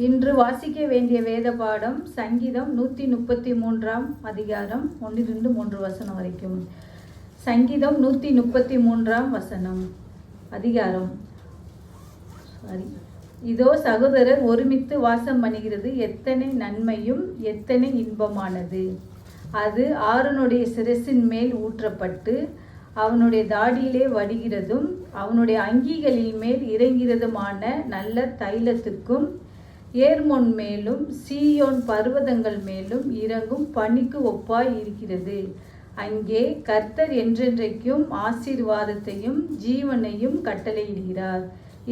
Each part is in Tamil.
இன்று வாசிக்க வேண்டிய வேத பாடம் சங்கீதம் 133 அதிகாரம் 1-3 வசனம் வரைக்கும். சங்கீதம் 133 வசனம் அதிகாரம். இதோ சகோதரர் ஒருமித்து வாசம் பண்ணுகிறது எத்தனை நன்மையும் எத்தனை இன்பமானது. அது ஆரோனுடைய சிரசின் மேல் ஊற்றப்பட்டு அவனுடைய தாடியிலே வடிகிறதும் அவனுடைய அங்கிகளின் மேல் இறங்கிறதுமான நல்ல தைலத்துக்கும் ஏர்மோன் மேலும் சீயோன் பர்வதங்கள் மேலும் இறங்கும் பனிக்கு ஒப்பாய் இருக்கிறது. அங்கே கர்த்தர் என்றென்றைக்கும் ஆசீர்வாதத்தையும் ஜீவனையும் கட்டளையிடுகிறார்.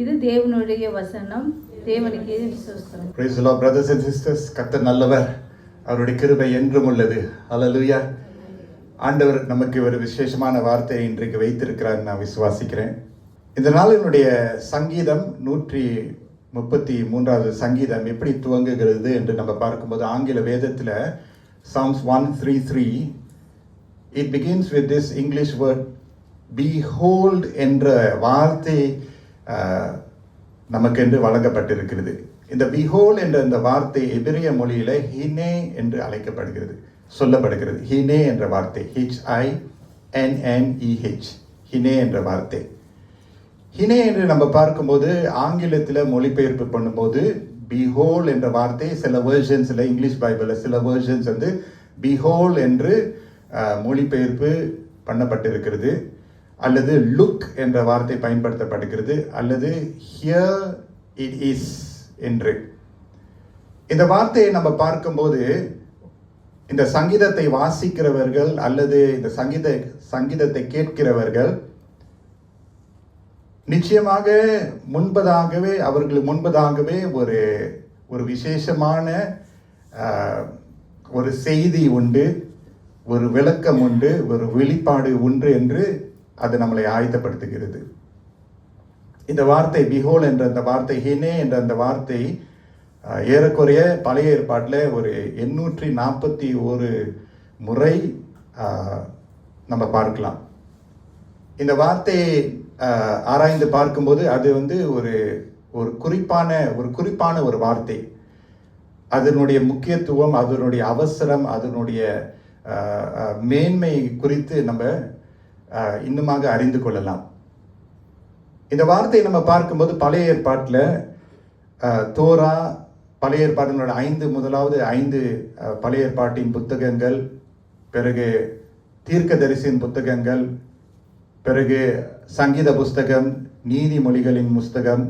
இது தேவனுடைய வசனம். தேவனுக்கே ஸ்தோத்திரம். Praise the Lord, brothers and sisters. கர்த்தர் நல்லவர், அவருடைய கிருபை என்றும் உள்ளது. ஹல்லேலூயா. ஆண்டவர் நமக்கு ஒரு விசேஷமான வார்த்தையை இன்றைக்கு வைத்திருக்கிறார், நான் விசுவாசிக்கிறேன். இந்த நாளினுடைய சங்கீதம் 133 சங்கீதம் எப்படி துவங்குகிறது என்று நம்ம பார்க்கும்போது ஆங்கில வேதத்தில் Psalms 133 it begins with this English word behold என்ற வார்த்தை நமக்கென்று வழங்கப்பட்டிருக்கிறது. இந்த behold என்ற இந்த வார்த்தை எபிரிய மொழியில ஹினே என்று அழைக்கப்படுகிறது, சொல்லப்படுகிறது. ஹினே என்ற வார்த்தை HINNEH ஹினே என்ற வார்த்தை. ஹினே என்று நம்ம பார்க்கும்போது ஆங்கிலத்தில் மொழிபெயர்ப்பு பண்ணும்போது behold என்ற வார்த்தை சில வேர்ஷன்ஸில், இங்கிலீஷ் பைபிளில் சில வேர்ஷன்ஸ் வந்து behold என்று மொழிபெயர்ப்பு பண்ணப்பட்டிருக்கிறது, அல்லது லுக் என்ற வார்த்தை பயன்படுத்தப்படுகிறது, அல்லது here it is என்று. இந்த வார்த்தையை நம்ம பார்க்கும்போது இந்த சங்கீதத்தை வாசிக்கிறவர்கள் அல்லது இந்த சங்கீதத்தை கேட்கிறவர்கள் நிச்சயமாக அவர்களுக்கு முன்பதாகவே ஒரு விசேஷமான ஒரு செய்தி உண்டு, ஒரு விளக்கம் உண்டு, ஒரு வெளிப்பாடு உண்டு என்று அது நம்மளை ஆயத்தப்படுத்துகிறது. இந்த வார்த்தை behold என்ற அந்த வார்த்தை, ஹினே என்ற அந்த வார்த்தை ஏறக்குறைய பழைய ஏற்பாட்டில் ஒரு 841 முறை நம்ம பார்க்கலாம். இந்த வார்த்தையை ஆராய்ந்து பார்க்கும்போது அது வந்து ஒரு குறிப்பான ஒரு வார்த்தை. அதனுடைய முக்கியத்துவம், அதனுடைய அவசரம், அதனுடைய மேன்மை குறித்து நம்ம இன்னுமாக அறிந்து கொள்ளலாம். இந்த வார்த்தையை நம்ம பார்க்கும்போது பழைய ஏற்பாட்டில் தோரா, பழைய ஏற்பாட்டினோட 5 பழைய ஏற்பாட்டின் புத்தகங்கள், பிறகு தீர்க்கதரிசியின் புத்தகங்கள், பிறகு சங்கீத புஸ்தகம், நீதிமொழிகளின் புஸ்தகம்,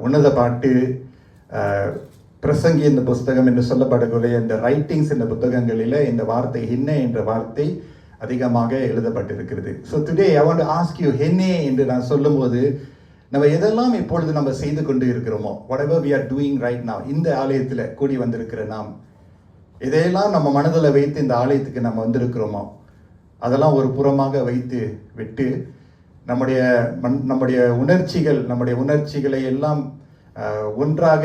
உன்னத பாட்டு, பிரசங்கி இந்த புஸ்தகம் என்று சொல்லப்படக்கூடிய இந்த ரைட்டிங்ஸ் இந்த புத்தகங்களில் இந்த வார்த்தை ஹின்னே என்ற வார்த்தை அதிகமாக எழுதப்பட்டிருக்கிறது. So today I want to ask you, ஹின்னே என்று நான் சொல்லும்போது நம்ம எதெல்லாம் இப்பொழுது நம்ம செய்து கொண்டு இருக்கிறோமோ, whatever we are doing right now, இந்த ஆலயத்தில் கூடி வந்திருக்கிற நாம் இதையெல்லாம் நம்ம மனதில் வைத்து இந்த ஆலயத்துக்கு நம்ம வந்திருக்கிறோமோ, அதெல்லாம் ஒரு புறமாக வைத்து விட்டு நம்முடைய உணர்ச்சிகளை எல்லாம் ஒன்றாக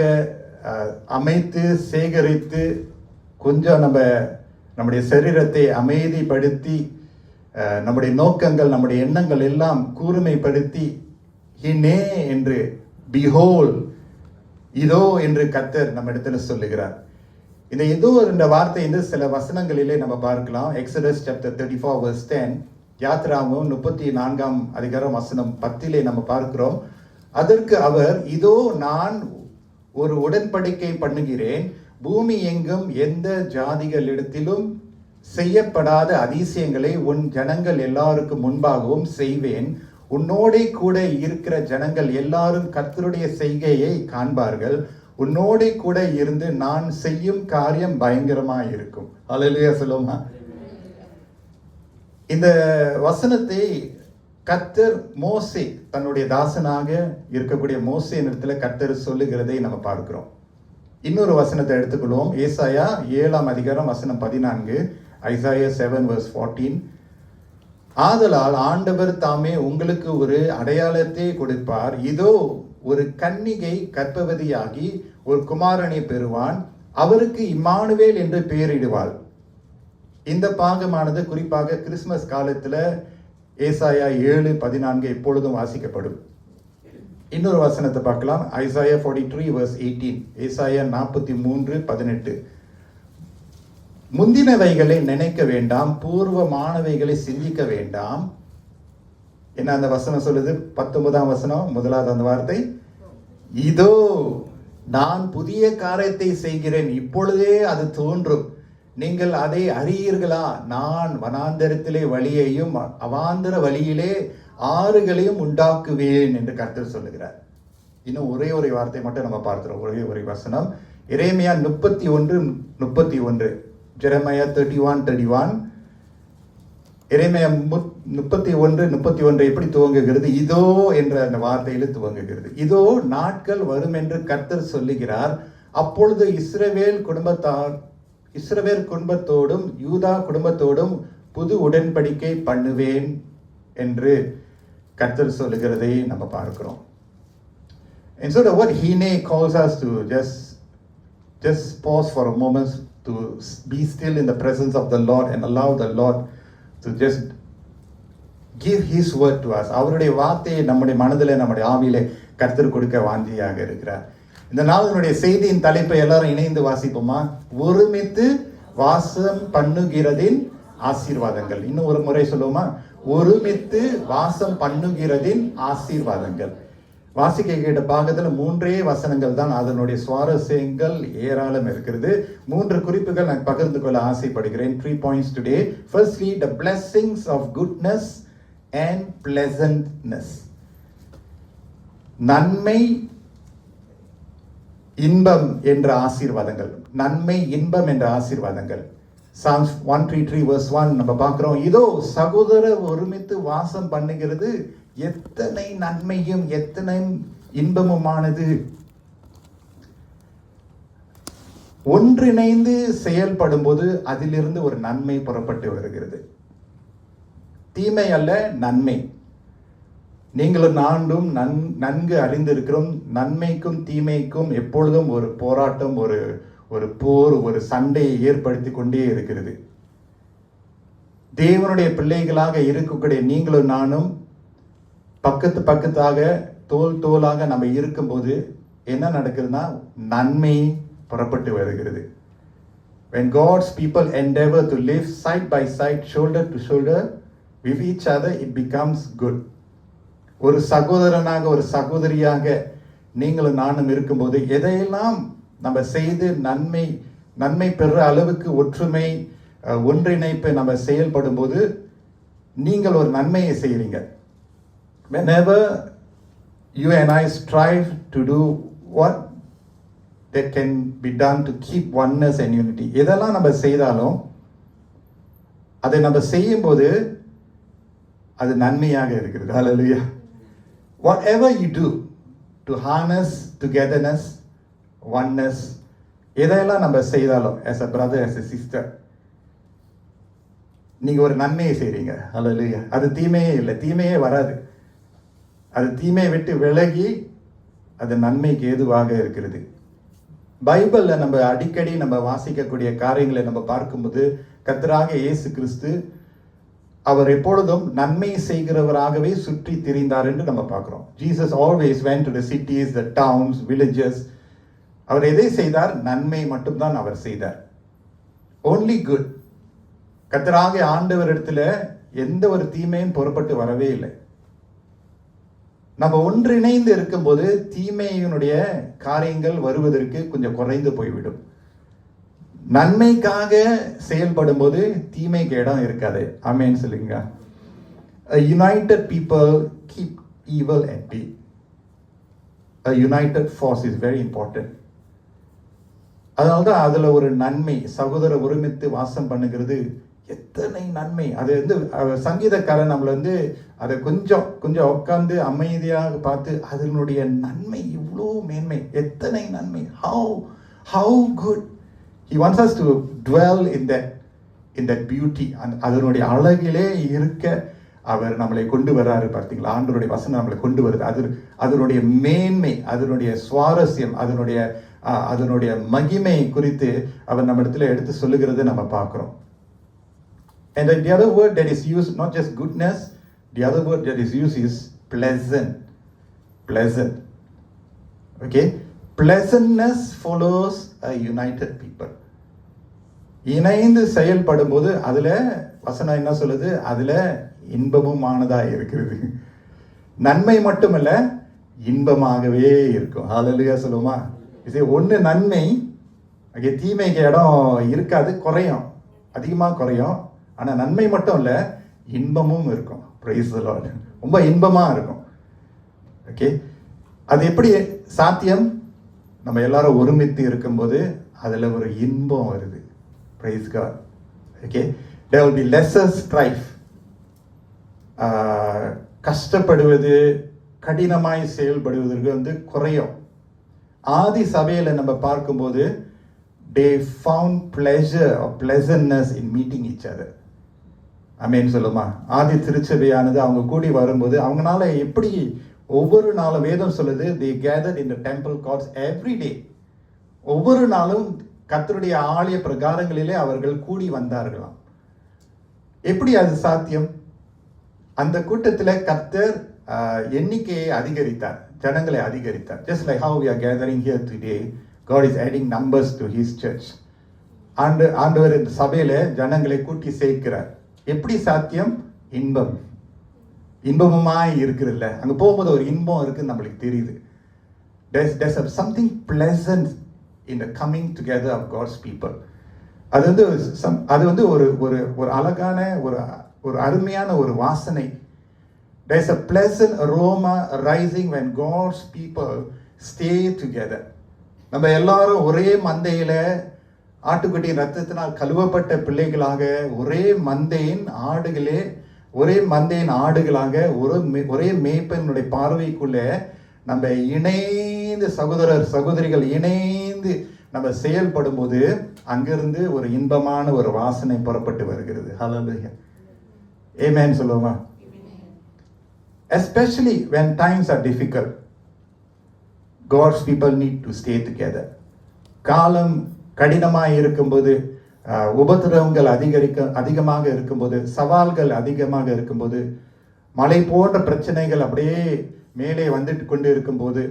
அமைத்து சேகரித்து கொஞ்சம் நம்முடைய சரீரத்தை அமைதிப்படுத்தி நம்முடைய நோக்கங்கள், நம்முடைய எண்ணங்கள் எல்லாம் கூர்மைப்படுத்தி ஹினே என்று behold இதோ என்று கர்த்தர் நம்ம இடத்துல சொல்லுகிறார். இந்த இதோ என்ற வார்த்தை இந்த சில வசனங்களிலே நம்ம பார்க்கலாம். எக்ஸோடஸ் சாப்டர் 34 verse 10, யாத்ராகமம் 34 அதிகாரம் வசனம் 10 நம்ம பார்க்கிறோம். அதற்கு அவர், இதோ நான் ஒரு உடன்படிக்கை பண்ணுகிறேன், பூமி எங்கும் எந்த ஜாதிகளிடத்திலும் செய்யப்படாத அதிசயங்களை உன் ஜனங்கள் எல்லாருக்கும் முன்பாகவும் செய்வேன். உன்னோடே கூட இருக்கிற ஜனங்கள் எல்லாரும் கர்த்தருடைய செய்கையை காண்பார்கள். உன்னோடே கூட இருந்து நான் செய்யும் காரியம் பயங்கரமாக இருக்கும். அல்லேலூயா சொல்லுமா. இந்த வசனத்தை கர்த்தர் மோசே, தன்னுடைய தாசனாக இருக்கக்கூடிய மோசே இடத்துல கர்த்தர் சொல்லுகிறதை நம்ம பார்க்கிறோம். இன்னொரு வசனத்தை எடுத்துக்கொள்வோம். ஏசாயா 7 அதிகாரம் வசனம் 14, ஐசாயா 7 verse 14. ஆதலால் ஆண்டவர் தாமே உங்களுக்கு ஒரு அடையாளத்தை கொடுப்பார், இதோ ஒரு கன்னிகை கர்ப்பவதியாகி ஒரு குமாரனை பெறுவான், அவருக்கு இம்மானுவேல் என்று பெயரிடுவாள். இந்த பாகமானது குறிப்பாக கிறிஸ்துமஸ் காலத்தில் ஏசாயா 7:14 எப்பொழுதும் வாசிக்கப்படும். இன்னொரு வசனத்தை பார்க்கலாம். Isaiah 43 verse 18. ஏசாயா 43:18. முந்தினவைகளை நினைக்க வேண்டாம், பூர்வமானவைகளை சிந்திக்க வேண்டாம். என்ன அந்த வசனம் சொல்லுது? 19ஆம் வசனம், முதலாவது அந்த வார்த்தை, இதோ நான் புதிய காரியத்தை செய்கிறேன், இப்பொழுதே அது தோன்றும், நீங்கள் அதை அறியீர்களா? நான் வனாந்தரத்திலே வழியையும் அவாந்தர வழியிலே ஆறுகளையும் உண்டாக்குவேன் என்று கர்த்தர் சொல்லுகிறார். இன்னும் ஒரே ஒரு வார்த்தை மட்டும் நம்ம பார்க்கிறோம், ஒரே ஒரு வசனம். எரேமியா 31:31. ஜெரமையா 31:31. எரேமியா 31:31 எப்படி துவங்குகிறது? இதோ என்ற அந்த வார்த்தையில துவங்குகிறது. இதோ நாட்கள் வரும் என்று கர்த்தர் சொல்லுகிறார், அப்பொழுது இஸ்ரவேல் குடும்பத்தோடும் யூதா குடும்பத்தோடும் புது உடன்படிக்கை பண்ணுவேன் என்று கர்த்தர் சொல்லுகிறதை நம்ம பார்க்கிறோம். And so what Hine calls us to just pause for a moment, to be still in the presence of the Lord and allow the Lord to just give His word to us. அவருடைய வார்த்தையை நம்முடைய மனதிலே, நம்முடைய ஆவியிலே கர்த்தர் கொடுக்க வாஞ்சியாக இருக்கிறார். இந்த நாளினுடைய செய்தியின் தலைப்பை எல்லாரும் இணைந்து வாசிப்போமா? ஒருமித்து வாசம் பண்ணுகிறதின் ஆசீர்வாதங்கள். இன்னும் ஒரு முறை சொல்லுவோமா? ஒருமித்து வாசம் பண்ணுகிறதின் ஆசீர்வாதங்கள். வாசிக்க கேட்ட பாகத்தில் 3 வசனங்கள் தான், அதனுடைய சுவாரஸ்யங்கள் ஏராளம் இருக்கிறது. 3 குறிப்புகள் நான் பகிர்ந்து கொள்ள ஆசைப்படுகிறேன். 3 points today. Firstly, the blessings of goodness and pleasantness. நன்மை இன்பம் என்ற ஆசீர்வாதங்கள். நன்மை இன்பம் என்ற ஆசீர்வாதங்கள். Psalms 133 verse 1 நம்ம பார்க்கிறோம். இதோ சகோதரர் ஒருமித்து வாசம் பண்ணுகிறது, எத்தனை நன்மையும் எத்தனை இன்பமுமானது. ஒன்றிணைந்து செயல்படும் போது அதிலிருந்து ஒரு நன்மை புறப்பட்டு வருகிறது. தீமை அல்ல, நன்மை. நீங்களும் நானும் நன்கு அறிந்திருக்கிறோம், நன்மைக்கும் தீமைக்கும் எப்பொழுதும் ஒரு போராட்டம், ஒரு போர், ஒரு சண்டையை ஏற்படுத்தி கொண்டே இருக்கிறது. தேவனுடைய பிள்ளைகளாக இருக்கக்கூடிய நீங்களும் நானும் பக்கத்தாக தோளாக நம்ம இருக்கும்போது என்ன நடக்குதுன்னா, நன்மை புறப்பட்டு வருகிறது. When God's people endeavor to live side by side, shoulder to shoulder with each other, it becomes good. ஒரு சகோதரனாக, ஒரு சகோதரியாக நீங்களும் நானும் இருக்கும்போது எதையெல்லாம் நம்ம செய்து நன்மை பெற அளவுக்கு ஒற்றுமை, ஒன்றிணைப்பு நம்ம செயல்படும் போது நீங்கள் ஒரு நன்மையை செய்கிறீங்க. Whenever you and I strive to do what that can be done to keep oneness and unity, எதெல்லாம் நம்ம செய்தாலும் அதை நம்ம செய்யும்போது அது நன்மையாக இருக்கிறது. Hallelujah. Whatever you do to harness togetherness, oneness, எதையெல்லாம் நம்ம செய்தாலும் as a brother, as a sister, நீங்க ஒரு நன்மையை செய்றீங்க. Hallelujah. அது தீமையே இல்லை, தீமையே வராது. அது தீமையை விட்டு விலகி அது நன்மைக்கு ஏதுவாக இருக்கிறது. பைபிள்ல நம்ம அடிக்கடி நம்ம வாசிக்கக்கூடிய காரியங்களை நம்ம பார்க்கும்போது கர்த்தராகிய இயேசு கிறிஸ்து அவர் எப்பொழுதும் நன்மை செய்கிறவராகவே சுற்றி திரிந்தார் என்று நம்ம பார்க்கிறோம். Jesus always went to the cities, the towns, villages. அவர் எதை செய்தார்? நன்மை மட்டும்தான் அவர் செய்தார். Only good. கர்த்தராகிய ஆண்டவர் இடத்துல எந்த ஒரு தீமையும் புறப்பட்டு வரவே இல்லை. நம்ம ஒன்றிணைந்து இருக்கும்போது தீமையினுடைய காரியங்கள் வருவதற்கு கொஞ்சம் குறைந்து போய்விடும். நன்மைக்காக செயல்படும் போது தீமைக்கு இடம் இருக்காது. ஆமென் சொல்லுங்க. A united people keep evil at bay. A united force is very important. அதனால்தான் அதுல ஒரு நன்மை, சகோதர ஒருமித்து வாசம் பண்ணுகிறது எத்தனை நன்மை. அது சங்கீதக்காரன் நம்மள அதை கொஞ்சம் உட்கார்ந்து அமைதியாக பார்த்து அதனுடைய நன்மை இவ்வளோ மேன்மை, எத்தனை நன்மை, how good. He wants us to dwell in that beauty. அதனுடைய அழகிலே இருக்க அவர் நம்மளை கொண்டு வர்றாரு. பார்த்தீங்களா? ஆண்டவருடைய வசனம் நம்மளை கொண்டு வருது. அதனுடைய மேன்மை, அதனுடைய சுவாரஸ்யம், அதனுடைய மகிமை குறித்து அவர் நம்ம இடத்துல எடுத்து சொல்லுகிறத நம்ம பார்க்கிறோம். And the other word that is used, not just goodness, the other word that is used is pleasant. pleasant. Okay, pleasantness follows a united people. இணைந்து செயல்படும் போது அதுல வசனம் என்ன சொல்லுது? அதுல இன்பமும் ஆனதா இருக்கிறது. நன்மை மட்டுமல்ல, இன்பமாகவே இருக்கும். ஹல்லேலூயா சொல்லுமா? இது ஒன்று நன்மை, அங்கே தீமைக்கு இடம் இருக்காது, குறையும், அதிகமாக குறையும். ஆனால் நன்மை மட்டும் இல்லை, இன்பமும் இருக்கும். Praise the Lord. ரொம்ப இன்பமாக இருக்கும். ஓகே, அது எப்படி சாத்தியம்? நம்ம எல்லாரும் ஒருமித்து இருக்கும்போது அதில் ஒரு இன்பம் வருது. Praise God. Okay, there will be lesser strife. கஷ்டப்படுவது, கடினமாய் செயல்படுவதற்கு குறையும். ஆதி சபையில் நம்ம பார்க்கும்போது they found pleasure or pleasantness in meeting each other. ஆமென் சொல்லுமா? ஆதி திருச்சபையானது அவங்க கூடி வரும்போது அவங்களால எப்படி ஒவ்வொரு நாளும் வேதம் சொல்லுது, they gathered in the temple courts every day. ஒவ்வொரு நாளும் கர்த்தருடைய ஆலய பிரகாரங்களிலே அவர்கள் கூடி வந்தார்களாம். எப்படி அது சாத்தியம்? அந்த கூட்டத்தில் கர்த்தர் எண்ணிக்கையை அதிகரித்தார், ஜனங்களை அதிகரித்தார். Just like how we are gathering here today, God is adding numbers to His church. ஆண்டவர் இந்த சபையில ஜனங்களை கூட்டி சேர்க்கிறார். எப்படி சாத்தியம்? இன்பம். இன்பமாய் இருக்குதுல்ல, அங்க போகும்போது ஒரு இன்பம் இருக்குன்னு நம்மளுக்கு தெரியுது. There's something pleasant in the coming together of God's people. அது வந்து ஒரு அழகான ஒரு அருமையான ஒரு வாசனை. There's a pleasant aroma rising when God's people stay together. நம்ம எல்லாரும் ஒரே மந்தையில ஆட்டுக்குட்டியின் ரத்தத்தினால் கழுவப்பட்ட பிள்ளைகளாக, ஒரே மந்தையின் ஆடுகளாக, ஒரே மேய்ப்பனுடைய பார்வைக்குள்ள நம்ம இணைந்து சகோதரிகள் இணைந்து நம்ம செயல்படும் போது அங்கிருந்து ஒரு இன்பமான ஒரு வாசனை புறப்பட்டு வருகிறது. ஹல்லேலூயா. ஆமென் சொல்லுவோமா? Especially when times are difficult, God's people need to stay together. காலம் கடினமாக இருக்கும்போது, உபத்திரவங்கள் அதிகமாக இருக்கும்போது, சவால்கள் அதிகமாக இருக்கும்போது, மலை போன்ற பிரச்சனைகள் அப்படியே மேலே வந்துட்டு கொண்டு இருக்கும்போது,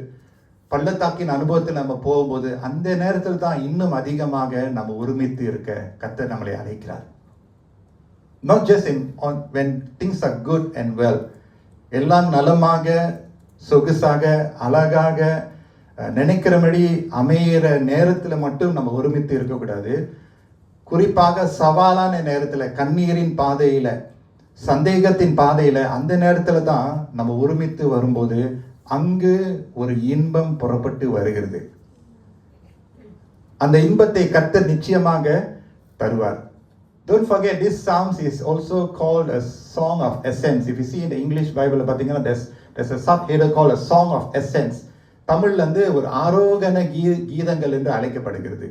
பள்ளத்தாக்கின் அனுபவத்தில் நம்ம போகும்போது, அந்த நேரத்தில் தான் இன்னும் அதிகமாக நம்ம ஒருமித்து இருக்க கர்த்தர் நம்மளை அழைக்கிறார். Not just when things are good and well. எல்லாம் நலமாக, சொகுசாக, அழகாக, நினைக்கிறபடி அமையிற நேரத்தில் மட்டும் நம்ம ஒருமித்து இருக்கக்கூடாது. குறிப்பாக சவாலான நேரத்தில், கண்ணீரின் பாதையில், சந்தேகத்தின் பாதையில், அந்த நேரத்தில் தான் நம்ம ஒருமித்து வரும்போது அங்கு ஒரு இன்பம் புறப்பட்டு வருகிறது. அந்த இன்பத்தை கர்த்தர் நிச்சயமாக தருவார். Don't forget, this Psalms is also called a song of ascents. If you see in the English Bible, there's a subheader called a song of ascents. தமிழ்ல ஒரு ஆரோகண கீதங்கள் என்று அழைக்கப்படுகிறது.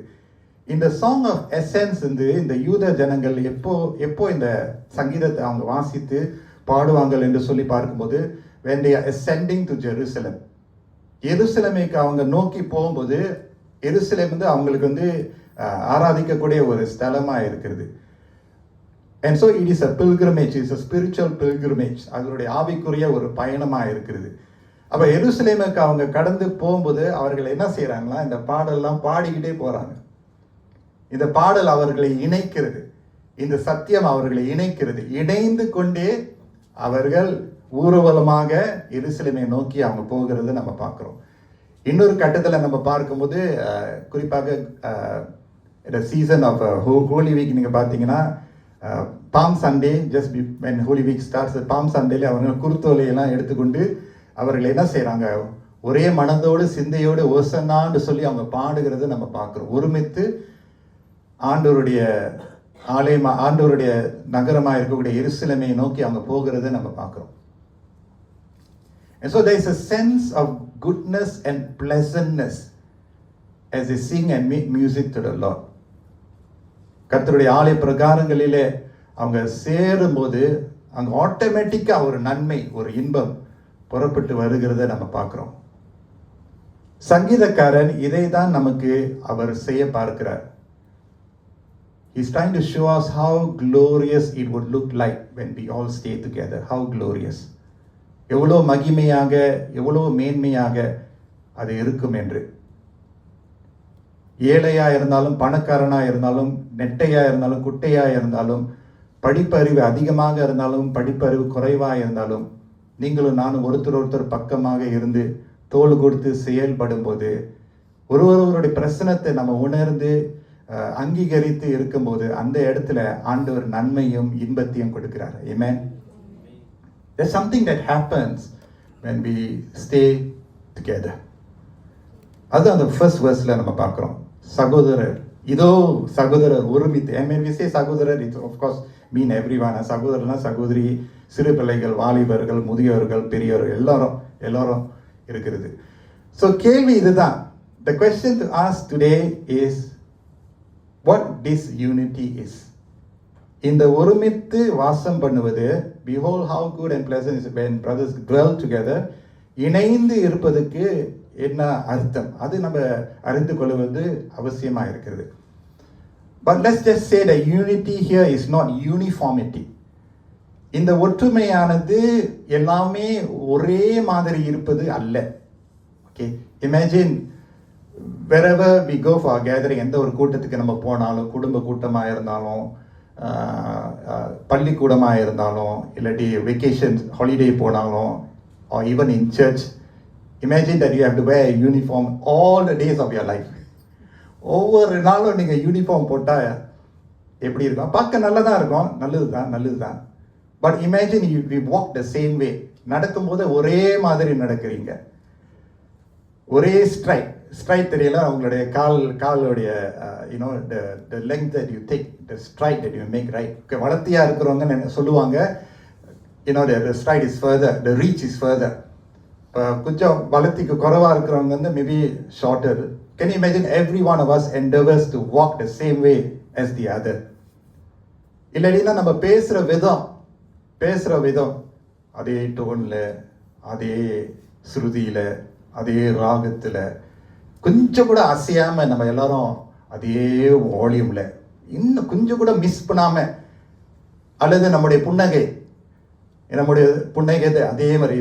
இந்த சாங் ஆஃப் எசன்ஸ் இந்த யூத ஜனங்கள் எப்போ இந்த சங்கீதத்தை அவங்க வாசித்து பாடுவாங்கள் என்று சொல்லி பார்க்கும்போது, when they are ascending to Jerusalem, எருசலேமுக்கு அவங்க நோக்கி போகும்போது, எருசலேம் அவங்களுக்கு ஆராதிக்கக்கூடிய ஒரு ஸ்தலமா இருக்கிறது. And so it is a pilgrimage, it's a spiritual pilgrimage. அதனுடைய ஆவிக்குரிய ஒரு பயணமா இருக்கிறது. அப்ப எருசலேமுக்கு அவங்க கடந்து போகும்போது அவர்கள் என்ன செய்யறாங்களா, இந்த பாடல்லாம் பாடிக்கிட்டே போறாங்க. இந்த பாடல் அவர்களை இணைக்கிறது, இந்த சத்தியம் அவர்களை இணைக்கிறது. இணைந்து கொண்டே அவர்கள் ஊர்வலமாக எருசலேமை நோக்கி அவங்க போகிறது நம்ம பார்க்கிறோம். இன்னொரு கட்டத்தில் நம்ம பார்க்கும்போது, குறிப்பாக இந்த சீசன் ஆஃப் ஹோலி வீக் நீங்க பார்த்தீங்கன்னா, palm Sunday, just when holy week starts, palm சண்டேல அவங்க குருத்தோலையெல்லாம் எடுத்துக்கொண்டு அவர்கள் என்ன செய்கிறாங்க, ஒரே மனதோடு சிந்தையோடு ஓசன்னான்னு சொல்லி அவங்க பாடுகிறத நம்ம பார்க்குறோம். ஒருமித்து ஆண்டவருடைய நகரமாக இருக்கக்கூடிய எருசலேமை நோக்கி அவங்க போகிறத நம்ம பார்க்குறோம். And so there is a sense of goodness and pleasantness as they sing and make music to the Lord. கர்த்தருடைய ஆலய பிரகாரங்களிலே அவங்க சேரும்போது அங்கே ஆட்டோமேட்டிக்காக ஒரு நன்மை, ஒரு இன்பம் புறப்பட்டு வருகிறத நம்ம பார்க்கிறோம். சங்கீதக்காரன் இதை தான் நமக்கு அவர் செய்ய பார்க்கிறார். He's trying to show us how glorious it would look like when we all stay together. How glorious. எவ்வளோ மகிமையாக, எவ்வளோ மேன்மையாக அது இருக்கும் என்று. ஏழையா இருந்தாலும், பணக்காரனா இருந்தாலும், நெட்டையா இருந்தாலும், குட்டையா இருந்தாலும், படிப்பறிவு அதிகமாக இருந்தாலும், படிப்பறிவு குறைவாக இருந்தாலும், நீங்களும் நானும் ஒருத்தர் பக்கமாக இருந்து தோள் கொடுத்து செயல்படும் போது, ஒருவருடைய பிரச்சனத்தை நம்ம உணர்ந்து அங்கீகரித்து இருக்கும்போது அந்த இடத்துல ஆண்டவர் நன்மையும் இன்பத்தையும் கொடுக்கிறார். Amen. There's something that happens when we stay together. அது அந்த ஃபர்ஸ்ட் வெர்ஸ்ல நம்ம பார்க்கிறோம். சகோதரர், இதோ சகோதரர் ஒருமித்து. I mean, we say சகோதரர், it of course mean everyone. சகோதரர்னா சகோதரி, சிறு பிள்ளைகள், வாலிபர்கள், முதியோர்கள், பெரியவர்கள், எல்லாரும் இருக்கிறது. ஸோ கேள்வி இதுதான். The question to ask today is what this unity is. இந்த ஒருமித்து வாசம் பண்ணுவது, behold how good and pleasant is when brothers dwell together. இணைந்து இருப்பதுக்கு என்ன அர்த்தம், அது நம்ம அறிந்து கொள்வது அவசியமாக இருக்கிறது. But let's just say the unity here is not uniformity. இந்த ஒற்றுமையானது எல்லாமே ஒரே மாதிரி இருப்பது அல்ல. Okay, imagine wherever we go for a gathering, எந்த ஒரு கூட்டத்துக்கு நம்ம போனாலும், குடும்ப கூட்டமாக இருந்தாலும், பள்ளிக்கூடமாக இருந்தாலும், இல்லாட்டி வெக்கேஷன் ஹாலிடே போனாலும், or even in church, imagine that you have to wear a uniform all the days of your life. ஒவ்வொரு நாளும் நீங்கள் யூனிஃபார்ம் போட்டால் எப்படி இருக்கும்? பார்க்க நல்லதாக இருக்கும், நல்லது தான். But imagine we walk the same way. நடக்கும்போது ஒரே மாதிரி நடக்கிறீங்க, ஒரே ஸ்ட்ரைட் தெரியல அவங்களுடைய காலுடைய you know the length that you take, the stride that you make, right. வளர்த்தியாக இருக்கிறவங்க சொல்லுவாங்க, you know the stride is further, the reach is further. இப்போ கொஞ்சம் வளர்த்திக்கு குறைவாக இருக்கிறவங்க வந்து maybe shorter. Can you imagine every one of us endeavors to walk the same way as the other? இல்லைன்னா நம்ம பேசுகிற விதம் அதே டோனில், அதே ஸ்ருதியில், அதே ராகத்தில், கொஞ்சம் கூட அசையாமல் நம்ம எல்லாரும் அதே வால்யூமில், இன்னும் கொஞ்சம் கூட மிஸ் பண்ணாமல், அல்லது நம்முடைய புன்னகை அதே மாதிரி,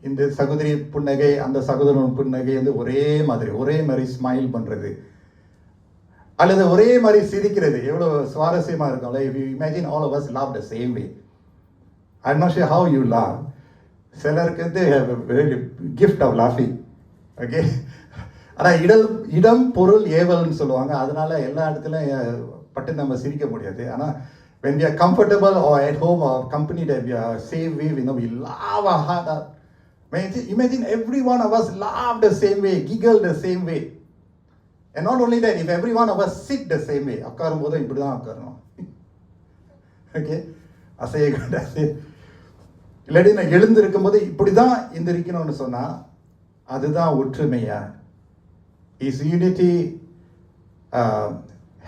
இந்த சகோதரி புன்னகை, அந்த சகோதரன் புன்னகை வந்து ஒரே மாதிரி ஸ்மைல் பண்ணுறது, அல்லது ஒரே மாதிரி சிரிக்கிறது, எவ்வளோ சுவாரஸ்யமாக இருக்கும்ல. If you imagine all of us laugh the same way. I'm not sure how you laugh. சிலருக்கு வந்து have a very gift of laughing. Okay. ஆனால் இடம் பொருள் ஏவல்னு சொல்லுவாங்க. அதனால எல்லா இடத்துலையும் பட்டு நம்ம சிரிக்க முடியாது. ஆனால் when we are comfortable or at home or company that we are safe with, we laugh our heart out. Imagine every one of us laugh the same way, giggle the same way. And not only that, if every one of us sit the same way, உட்காரும் போதும் இப்படி தான் உட்காரணும். ஓகே, அசைய இல்லாட்டி நான் எழுந்திருக்கும் போது இப்படி தான் எந்திரிக்கணும்னு சொன்னால் அதுதான் ஒற்றுமையா? Is unity,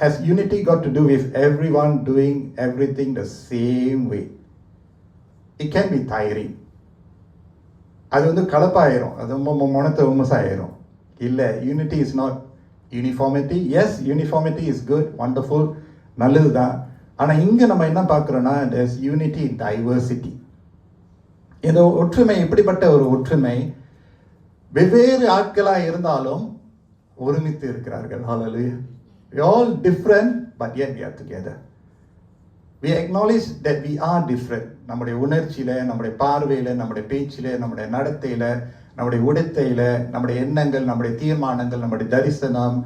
has unity got to do with everyone doing everything the same way? It can be tiring. அது வந்து கலப்பாயிரும், அது மனத்தை உமசாயிரும். இல்லை, unity is not uniformity. Yes, uniformity is good, wonderful, நல்லது தான். ஆனால் இங்கே நம்ம என்ன பார்க்குறோன்னா, there's unity in diversity. இந்த ஒற்றுமை இப்படிப்பட்ட ஒரு ஒற்றுமை, வெவ்வேறு ஆட்களாக இருந்தாலும் ஒருமித்து இருக்கிறார்கள். Hallelujah. We are all different, but yet we are together. We acknowledge that we are different. நம்முடைய உணர்ச்சியில், நம்முடைய பார்வையில், நம்முடைய பேச்சில், நம்முடைய நடத்தையில், நம்முடைய உடைத்தையில், நம்முடைய எண்ணங்கள், நம்முடைய தீர்மானங்கள், நம்முடைய தரிசனம்,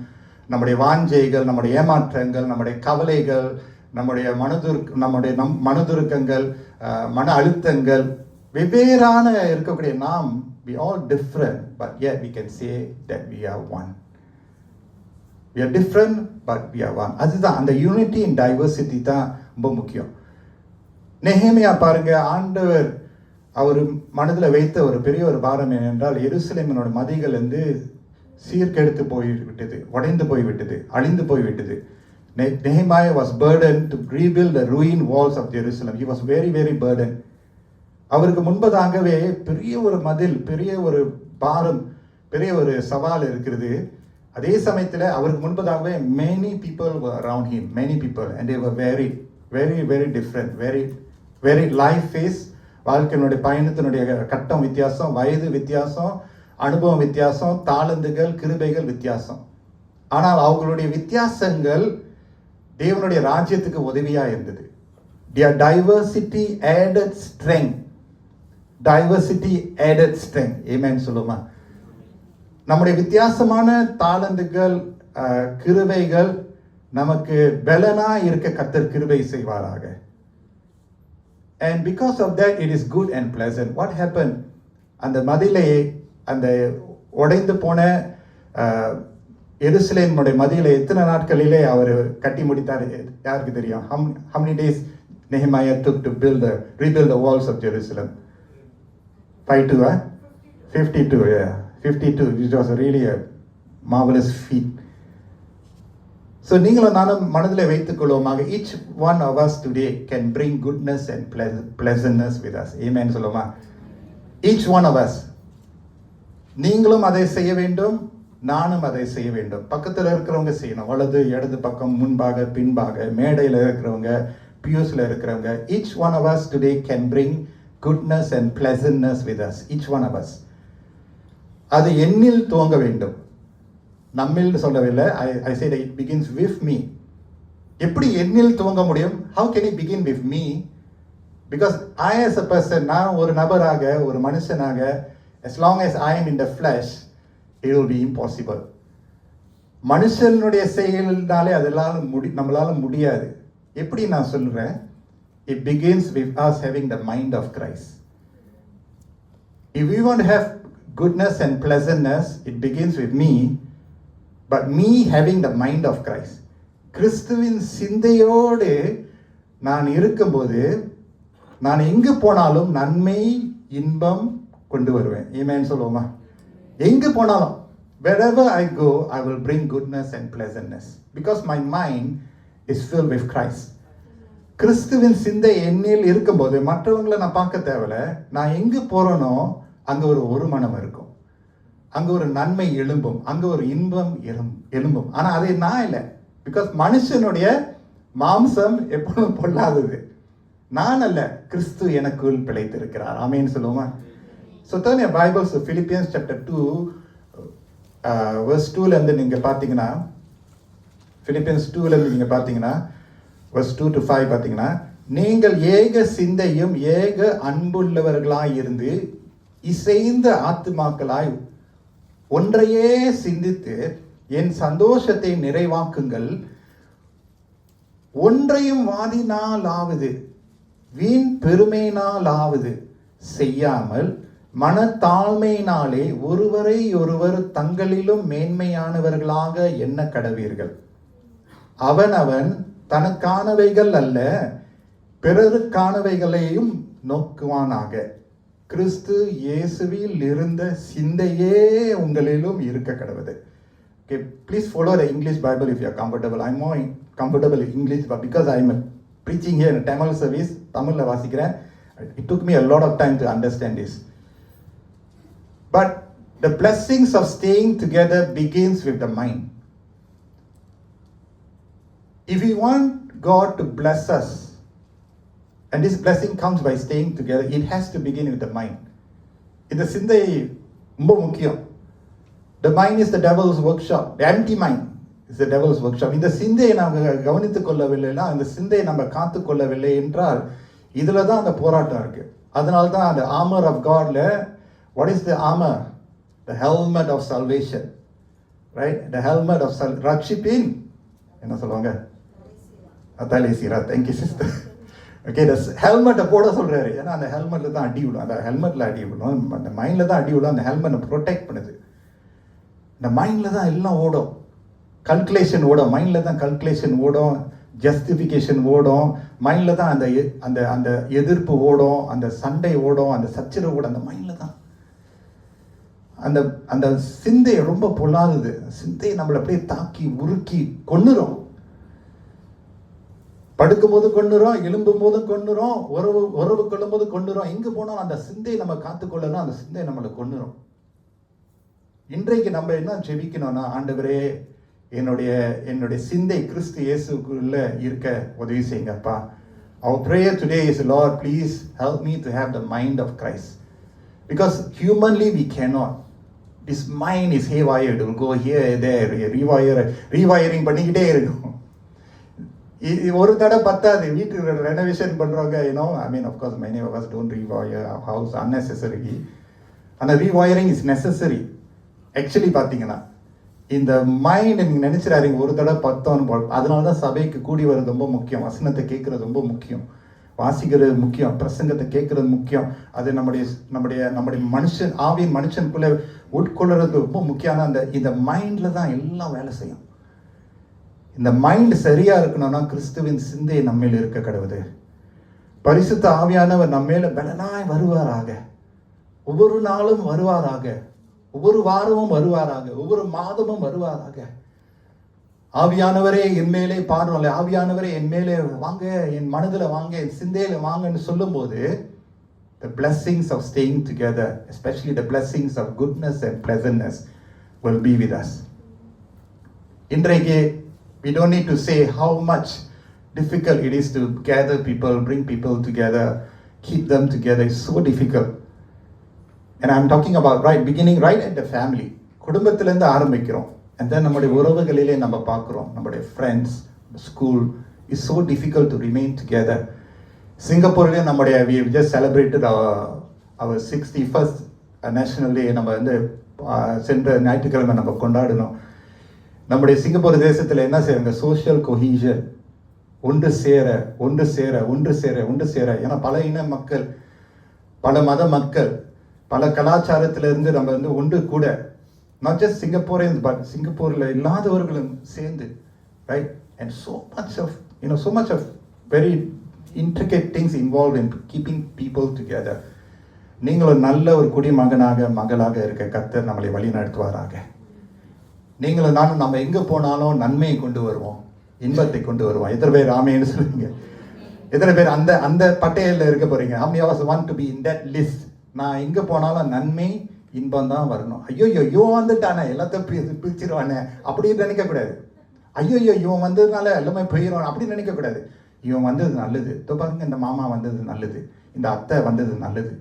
நம்முடைய வாஞ்சைகள், நம்முடைய ஏமாற்றங்கள், நம்முடைய கவலைகள், நம்முடைய மனதுருக்கங்கள், மன அழுத்தங்கள், வெவ்வேறான இருக்கக்கூடிய நாம், we all different, but yet we can say that we are one. We are different, but we are one. அதுதான் அந்த யூனிட்டி இன் டைவர்சிட்டி தான் ரொம்ப முக்கியம். நெகேமியா பாருங்க, ஆண்டவர் அவர் மனதில் வைத்த ஒரு பெரிய ஒரு பாரம் என்னென்றால், எருசலேமினோட மதிகள் வந்து சீர்கெடுத்து போய்விட்டது, உடைந்து போய்விட்டது, அழிந்து போய்விட்டது. Nehemiah was burdened to rebuild the ruined walls of Jerusalem. He was very, very burdened. அவருக்கு முன்பதாகவே பெரிய ஒரு மதில், பெரிய ஒரு பாரம், பெரிய ஒரு சவால் இருக்கிறது. அதே சமயத்தில் அவருக்கு முன்பதாகவே many people were around him, many people, and they were very, very, very different, very, very life phase வாழ்க்கையினுடைய பயணத்தினுடைய கட்டம் வித்தியாசம், வயது வித்தியாசம், அனுபவம் வித்தியாசம், தாளந்துகள், கிருபைகள் வித்தியாசம். ஆனால் அவங்களுடைய வித்தியாசங்கள் தேவனுடைய ராஜ்யத்துக்கு உதவியா இருந்தது. Their diversity added strength. Diversity added strength. Amen சொல்லுமா? நம்முடைய வித்தியாசமான தாளந்துகள், கிருபைகள் நமக்கு பலனா இருக்க கர்த்தர் கிருபை செய்வாராக. And because of that it is good and pleasant. What happened? அந்த மதிலை, அந்த உடைந்து போன எருசலேமுடைய மதிலை எத்தனை நாட்களிலே அவர் கட்டி முடித்தார் யாருக்கு தெரியும்? How many days Nehemiah took to rebuild the walls of Jerusalem? 52, yeah. 52, which was really a marvelous feat. So நீங்களும் நானும் மனதில் வைத்துக் கொள்வோமாக, each one of us today can bring goodness and pleasantness with us. Amen சொல்லுமா? Each one of us. நீங்களும் அதை செய்ய வேண்டும், நானும் அதை செய்ய வேண்டும். பக்கத்தில் இருக்கிறவங்க செய்யணும், வலது இடது பக்கம், முன்பாக பின்பாக, மேடையில் இருக்கிறவங்க, பியூஸ்ல இருக்கிறவங்க. Each one of us today can bring goodness and pleasantness with us. Each one of us. அது என்னில் துவங்க வேண்டும், நம்மில் சொல்லவில்லை. I said it begins with me. எப்படி என்னில் துவங்க முடியும்? How can it begin with me? Because I as a person, நான் ஒரு நபராக, ஒரு மனுஷனாக, as long as I am in the flesh, it will be impossible. மனுஷனுடைய செயல்னாலே அதெல்லாம் நம்மளால முடியாது. எப்படி நான் சொல்றேன்? It begins with us having the mind of Christ. If we want to have goodness and pleasantness, it begins with me, but me having the mind of Christ. கிறிஸ்துவின் சிந்தையோடு நான் இருக்கும்போது நான் எங்கு போனாலும் நன்மை, இன்பம் கொண்டு வருவேன். ஆமென் சொல்லுவோமா? எங்கு போனாலும், wherever I go, I will bring goodness and pleasantness because my mind is filled with Christ. கிறிஸ்துவின் சிந்தை என்னில் இருக்கும்போது மற்றவங்களை நான் பார்க்க தேவையில்ல. நான் எங்கு போறேனோ அங்க ஒரு மனம் இருக்கும், அங்க ஒரு நன்மை எழும்பும், அங்க ஒரு இன்பம் எழும்பும். ஆனா அது நான் இல்லை. பிகாஸ் மனுஷனுடைய மாம்சம் எப்பொழுதும் பொல்லாதது. நான் அல்ல, கிறிஸ்து எனக்குள் பிழைத்திருக்கிறார். ஆமென் சொல்லுவோமா? So turn your Bibles to Philippians chapter 2, verse 2ல இருந்து நீங்க பார்த்தீங்கன்னா, Philippians 2ல இருந்து நீங்க பார்த்தீங்கன்னா, verse 2 to 5 பார்த்தீங்கன்னா, நீங்கள் ஏக சிந்தையும் ஏக அன்புள்ளவர்களாய் இருந்து இசைந்த ஆத்துமாக்களாய் ஒன்றையே சிந்தித்து என் சந்தோஷத்தை நிறைவாக்குங்கள். ஒன்றையும் வாதினாலாவது வீண் பெருமையினாலாவது செய்யாமல் மனத்தாழ்மையினாலே ஒருவரை ஒருவர் தங்களிலும் மேன்மையானவர்களாக எண்ண கடவீர்கள். அவனவன் தனக்கானவைகள் அல்ல பிறருக்கானவைகளையும் நோக்குவானாக. கிறிஸ்து இயேசுவில் இருந்த சிந்தையே உங்களிலும் இருக்க கடவுது. Okay, please follow the English Bible if you are comfortable. I'm more comfortable in English, but because I'm preaching here in a Tamil service, Tamilல வாசிக்கிறேன். It took me a lot of time to understand this. But the blessings of staying together begins with the mind. If we want God to bless us, and this blessing comes by staying together, it has to begin with the mind. இந்த சிந்தை ரொம்ப முக்கியம். The mind is the devil's workshop. The empty mind is the devil's workshop. இந்த சிந்தையை நாம் கவனித்துக் கொள்ளவில்லைன்னா, இந்த சிந்தையை நம்ம காத்து கொள்ளவில்லை என்றால், இதுல தான் அந்த போராட்டம் இருக்கு. அதனால தான் அந்த armor of Godல, what is the armor? The helmet of salvation, right? The helmet of ரட்சிப்பின் என்ன சொல்லுவாங்க? அத்தாலே சீரா. Thank you sister. Okay, the helmet போட சொல்றாரு. ஏன்னா அந்த ஹெல்மெட்ல தான் அடி விடும். அந்த ஹெல்மெட்ல அடி விடும், அந்த மைண்ட்ல தான் அடி விடும். அந்த ஹெல்மெட் ப்ரொடெக்ட் பண்ணுது. இந்த மைண்டில் தான் எல்லாம் ஓடும். கல்குலேஷன் ஓடும், மைண்டில் தான் கல்குலேஷன் ஓடும், ஜஸ்டிஃபிகேஷன் ஓடும், மைண்டில் தான் அந்த அந்த அந்த எதிர்ப்பு ஓடும், அந்த சண்டை ஓடும், அந்த சச்சரவு ஓடும், அந்த மைண்டில் தான். அந்த அந்த சிந்தை ரொம்ப பொல்லாதது. சிந்தையை நம்மளை அப்படியே தாக்கி உருக்கி கொன்னுரும். படுக்கும் போது கொண்டுரும், எழும்பும் போது கொண்டுரும், உறவு கொள்ளும் போது கொண்டுரும். எங்கே போனோம் அந்த சிந்தையை நம்ம காத்துக்கொள்ளணும், அந்த சிந்தையை நம்மளை கொன்னுரும். இன்றைக்கு நம்ம என்ன ஜெபிக்கணும்னா, ஆண்டவரே என்னுடைய சிந்தை கிறிஸ்து இயேசுக்குள்ள இருக்க உதவி செய்யுங்கப்பா. Our prayer today is, Lord, please help me to have the mind of Christ. Because humanly we cannot. This mind is haywire. It will go here, there, rewiring பண்ணிக்கிட்டே இருக்கும். ஒரு தடவை பத்தாது. வீட்டுக்கு ரெனோவேஷன் பண்ணுறவங்க, I mean, of course, many of us don't rewire our house unnecessarily. அந்த ரீவயரிங் இஸ் நெசசரி. ஆக்சுவலி பார்த்தீங்கன்னா இந்த மைண்ட் நீங்கள் நினச்சிடாதீங்க ஒரு தடவை பத்தோன்னு போல். அதனால தான் சபைக்கு கூடி வர்றது ரொம்ப முக்கியம், வசனத்தை கேட்குறது ரொம்ப முக்கியம், வாசிக்கிறது முக்கியம், பிரசங்கத்தை கேட்குறது முக்கியம். அது நம்முடைய மனுஷன் ஆவியின் மனுஷனுக்குள்ளே உட்கொள்ளுறது ரொம்ப முக்கியமான இந்த மைண்டில் தான் எல்லாம் வேலை செய்யும். இந்த மைண்ட் சரியாக இருக்கணும்னா கிறிஸ்துவின் சிந்தை நம்மேல் இருக்க கடவுது. பரிசுத்த ஆவியானவர் நம்மேல பலனாய் வருவாராக, ஒவ்வொரு நாளும் வருவாராக, ஒவ்வொரு வாரமும் வருவாராக, ஒவ்வொரு மாதமும் வருவாராக. ஆவியானவரே என் மேலே பாடுறோம்ல, ஆவியானவரே என் மேலே வாங்க, என் மனதில் வாங்க, என் சிந்தையில் வாங்கன்னு சொல்லும்போது the blessings of staying together, especially the blessings of goodness and pleasantness, will be with us. இன்றைக்கு we don't need to say how much difficult it is to gather people, bring people together, keep them together. It's so difficult. And I'm talking about beginning right at the family. குடும்பத்திலேருந்து ஆரம்பிக்கிறோம். And then நம்முடைய உறவுகளிலே நம்ம பார்க்குறோம், நம்முடைய friends, school. It's so difficult to remain together. சிங்கப்பூர்லேயும் நம்முடைய we just celebrated our 61st National Day. நம்ம வந்து சென்ற ஞாயிற்றுக்கிழமை நம்ம கொண்டாடினோம். நம்முடைய சிங்கப்பூர் தேசத்தில் என்ன செய்வாங்க, சோஷியல் கொஹீஷன், ஒன்று சேர. ஏன்னா பல இன மக்கள், பல மத மக்கள், பல கலாச்சாரத்திலிருந்து நம்ம வந்து ஒன்று கூட, நாட் ஜஸ்ட் சிங்கப்பூரியன்ஸ் பட் சிங்கப்பூரில் இல்லாதவர்களும் சேர்ந்து, right? And so much of very intricate things involved in keeping people together. நீங்கள் ஒரு நல்ல ஒரு மகளாக இருக்க கர்த்தர் நம்மளை வழி நடத்துவாராக. நீங்களும் நானும் நம்ம எங்கே போனாலும் நன்மையை கொண்டு வருவோம், இன்பத்தை கொண்டு வருவோம். எத்தனை பேர் ஆமேன்னு சொல்லுவீங்க? எத்தனை பேர் அந்த பட்டியலில் இருக்க போறீங்க? How many of us want to be in that list? நான் எங்கே போனாலும் நன்மை இன்பம் தான் வரணும். ஐயோ வந்துட்டானே, எல்லாத்தையும் பிரிச்சிருவானே அப்படின்னு நினைக்கக்கூடாது. ஐயோ இவன் வந்ததுனால எல்லாமே போயிடுவான் அப்படின்னு நினைக்கக்கூடாது. இவன் வந்தது நல்லது, பாருங்க இந்த மாமா வந்தது நல்லது, இந்த அத்தை வந்தது நல்லது,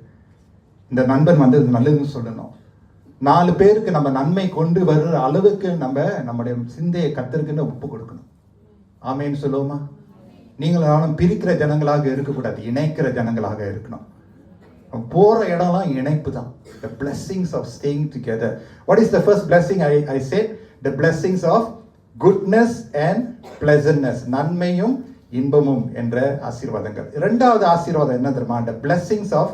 இந்த நண்பன் வந்தது நல்லதுன்னு சொல்லணும். 4 பேருக்கு நம்ம நன்மை கொண்டு வர்ற அளவுக்கு நம்முடைய சிந்தையை கர்த்தருக்குன்னு ஒப்பு கொடுக்கணும். ஆமேன்னு சொல்லுவோமா? நீங்களும் நானும் பிரிக்கிற ஜனங்களாக இருக்கக்கூடாது, இணைக்கிற ஜனங்களாக இருக்கணும். போற இடம்லாம் இணைப்பு தான். The blessings of staying together. What is the first blessing? I said the blessings of goodness and pleasantness. நன்மையும் இன்பமும் என்ற ஆசீர்வாதங்கள். இரண்டாவது ஆசீர்வாதம் என்ன தெரியுமா? The blessings of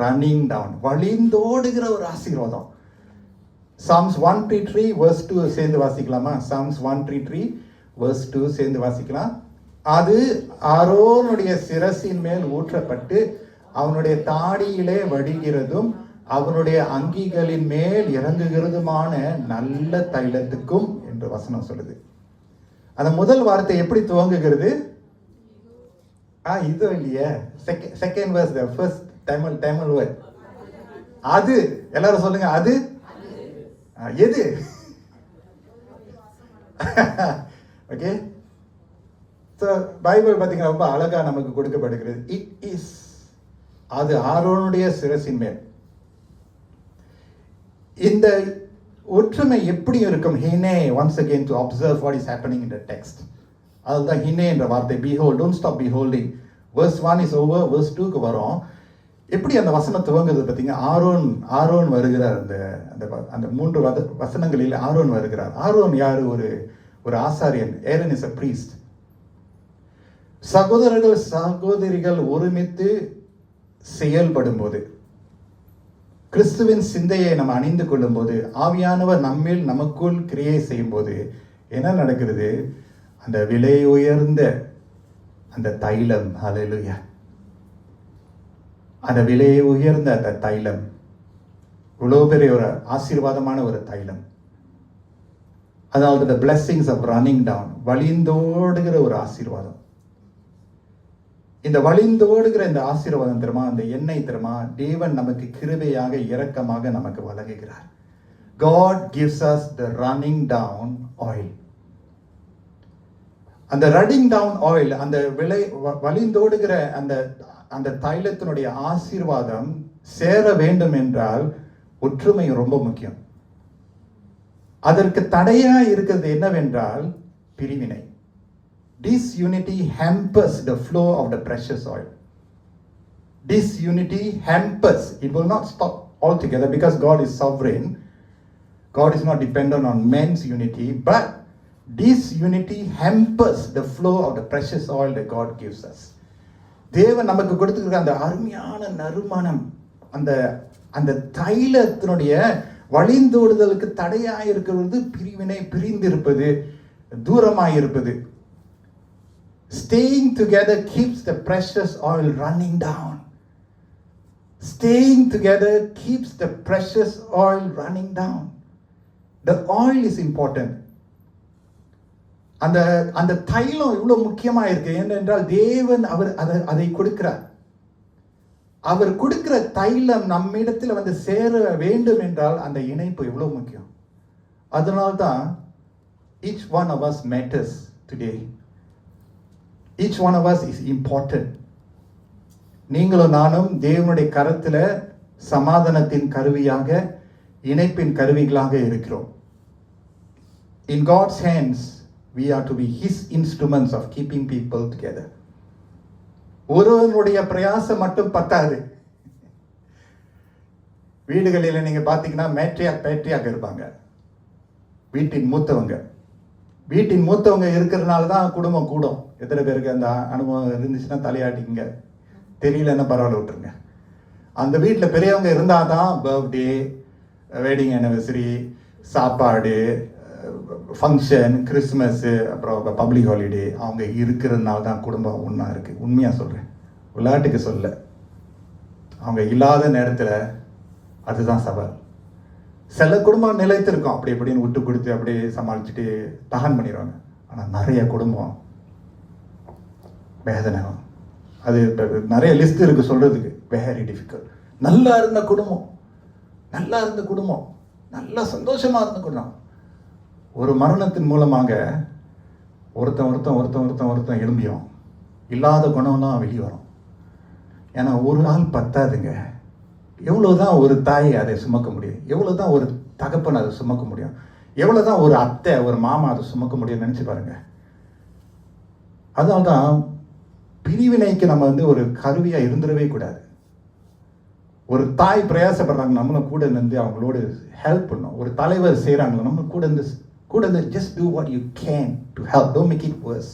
running down. வழிந்தோடுகிற ஒரு ஆசீர்வாதம். Psalms 133 verse 2 சேர்ந்து வாசிக்கலாமா? Psalms 133 verse 2 சேர்ந்து வாசிக்கலாம். அது ஆரோனுடைய சிரசின் மேல் ஊற்றப்பட்டு அவனுடைய தாடியிலே வடிகிறதும் அவனுடைய அங்கிகளின் மேல் இறங்குகிறதுமான நல்ல தைலத்துக்கும் என்று வசனம் சொல்லுது. அந்த முதல் வார்த்தை எப்படி துவங்குகிறது? இது இல்லையே, second verse, the first Tamil word. அது எல்லாரும் சொல்லுங்க, அது எது? ஓகே, ஸோ பைபிள் பார்த்தீங்கன்னா ரொம்ப அழகா நமக்கு கொடுக்கப்படுகிறது. இட் இஸ், அது ஆரோனுடைய சிரசின் மேல். இந்த ஒற்றுமை எப்படி இருக்கும்? ஹினே, once again to observe what is happening in the text. அதுதான் ஹினே என்ற வார்த்தை. behold, don't stop beholding. verse 1 is over, verse 2க்கு வரும். எப்படி அந்த வசனம் துவங்குது பார்த்தீங்க? ஆரோன் வருகிறார். அந்த 3 வசனங்களில் ஆரோன் வருகிறார். ஆரோன் யாரு? ஒரு ஆசாரியன். ஏரன் இஸ் a priest. சகோதரிகள் ஒருமித்து செயல்படும் போது, கிறிஸ்துவின் சிந்தையை நம்ம அணிந்து கொள்ளும் போது, ஆவியானவர் நம்மில் நமக்குள் கிரியை செய்யும் போது என்ன நடக்கிறது? அந்த விலை உயர்ந்த அந்த தைலம், ஹல்லேலூயா, அந்த விலை உயர்ந்த அந்த தைலம், இவ்வளவு பெரிய ஒரு ஆசீர்வாதமான ஒரு தைலம். அதாவது the blessings of running down, வழிந்தோடுகிற ஒரு ஆசீர்வாதம். இந்த வழிந்தோடுகிற இந்த ஆசீர்வாதம் தெரியுமா? அந்த எண்ணெய் தெரியுமா? தேவன் நமக்கு கிருபையாக இரக்கமாக நமக்கு வழங்குகிறார். God gives us the running down oil. அந்த ரன்னிங் டவுன் ஆயில், அந்த வழிந்தோடுகிற அந்த அந்த தைலத்தினுடைய ஆசீர்வாதம் சேர வேண்டும் என்றால் ஒற்றுமை ரொம்ப முக்கியம். அதற்கு தடையா இருக்கிறது என்னவென்றால் பிரிவினை. Disunity hampers the flow of the precious oil. Disunity hampers. It will not stop altogether because God is sovereign. God is not dependent on men's unity, but disunity hampers the flow of the precious oil that God gives us. தேவன் நமக்கு கொடுத்திருக்கிற அந்த அருமையான நறுமணம், அந்த அந்த தைலத்தினுடைய வழிந்தோடுதலுக்கு தடையாக இருக்கிறது பிரிவினை, பிரிந்திருப்பது, தூரமாயிருப்பது. Staying together keeps the precious oil running down. Staying together keeps the precious oil running down. The oil is important. அந்த அந்த தைலம் இவ்வளவு முக்கியமா இருக்கு. ஏனென்றால் தேவன் அவர் அதை கொடுக்கிறார். அவர் கொடுக்கிற தைலம் நம்மிடத்தில் வந்து சேர வேண்டும் என்றால் அந்த இணைப்பு எவ்வளவு முக்கியம். அதனால்தான் each one of us matters today. Each one of us is important. நீங்களும் நானும் தேவனுடைய கரத்தில் சமாதானத்தின் கருவியாக, இணைப்பின் கருவிகளாக இருக்கிறோம். In God's hands we are to be His instruments of keeping people together. ஒருவனுடைய பிரயாசம் மட்டும் பத்தாது. வீடுகளில் நீங்க பாத்தீங்கன்னா பேட்ரியாக் இருப்பாங்க, வீட்டின் மூத்தவங்க. வீட்டின் மூத்தவங்க இருக்கிறதுனால தான் குடும்பம் கூடும். எத்தனை பேருக்கு அந்த அனுபவம் இருந்துச்சுன்னா தலையாட்டிங்க, தெரியலன்னா பரவாயில்ல விட்டுருங்க. அந்த வீட்டில் பெரியவங்க இருந்தால் தான் பர்த்டே, வெட்டிங் ஆனிவர்சரி, சாப்பாடு, ஃபங்க்ஷன், கிறிஸ்மஸ்ஸு, அப்புறம் பப்ளிக் ஹாலிடே, அவங்க இருக்கிறதுனால தான் குடும்பம் ஒன்றா இருக்குது. உண்மையாக சொல்கிறேன், விளையாட்டுக்கு சொல்ல. அவங்க இல்லாத நேரத்தில் அதுதான் சவால். சில குடும்பம் நிலைத்திருக்கும், அப்படி எப்படின்னு விட்டு கொடுத்து அப்படியே சமாளிச்சுட்டு தகன் பண்ணிடுவாங்க. ஆனால் நிறைய குடும்பம் வேதனை. அது நிறைய லிஸ்ட் இருக்குது சொல்கிறதுக்கு, வெரி டிஃபிகல்ட். நல்லா இருந்த குடும்பம், நல்லா சந்தோஷமாக இருந்த குடும்பம், ஒரு மரணத்தின் மூலமாக ஒருத்தன் எழும்பியும் இல்லாத குணம்லாம் வெளியே வரும். ஏன்னா ஒரு ஆள் பத்தாதுங்க. எவ்வளோதான் ஒரு தாய் அதை சுமக்க முடியும், எவ்வளோதான் ஒரு தகப்பன் அதை சுமக்க முடியும், எவ்வளோதான் ஒரு அத்தை, ஒரு மாமா அதை சுமக்க முடியும் நினச்சி பாருங்க. அதனால்தான் பிரிவினைக்கு நம்ம வந்து ஒரு கருவியாக இருந்துடவே கூடாது. ஒரு தாய் பிரயாசப்படுறாங்க, நம்மளும் கூட இருந்து அவங்களோட ஹெல்ப் பண்ணணும். ஒரு தலைவர் செய்கிறாங்களோ நம்ம கூட இருந்து just do what you can to help. Don't make it worse.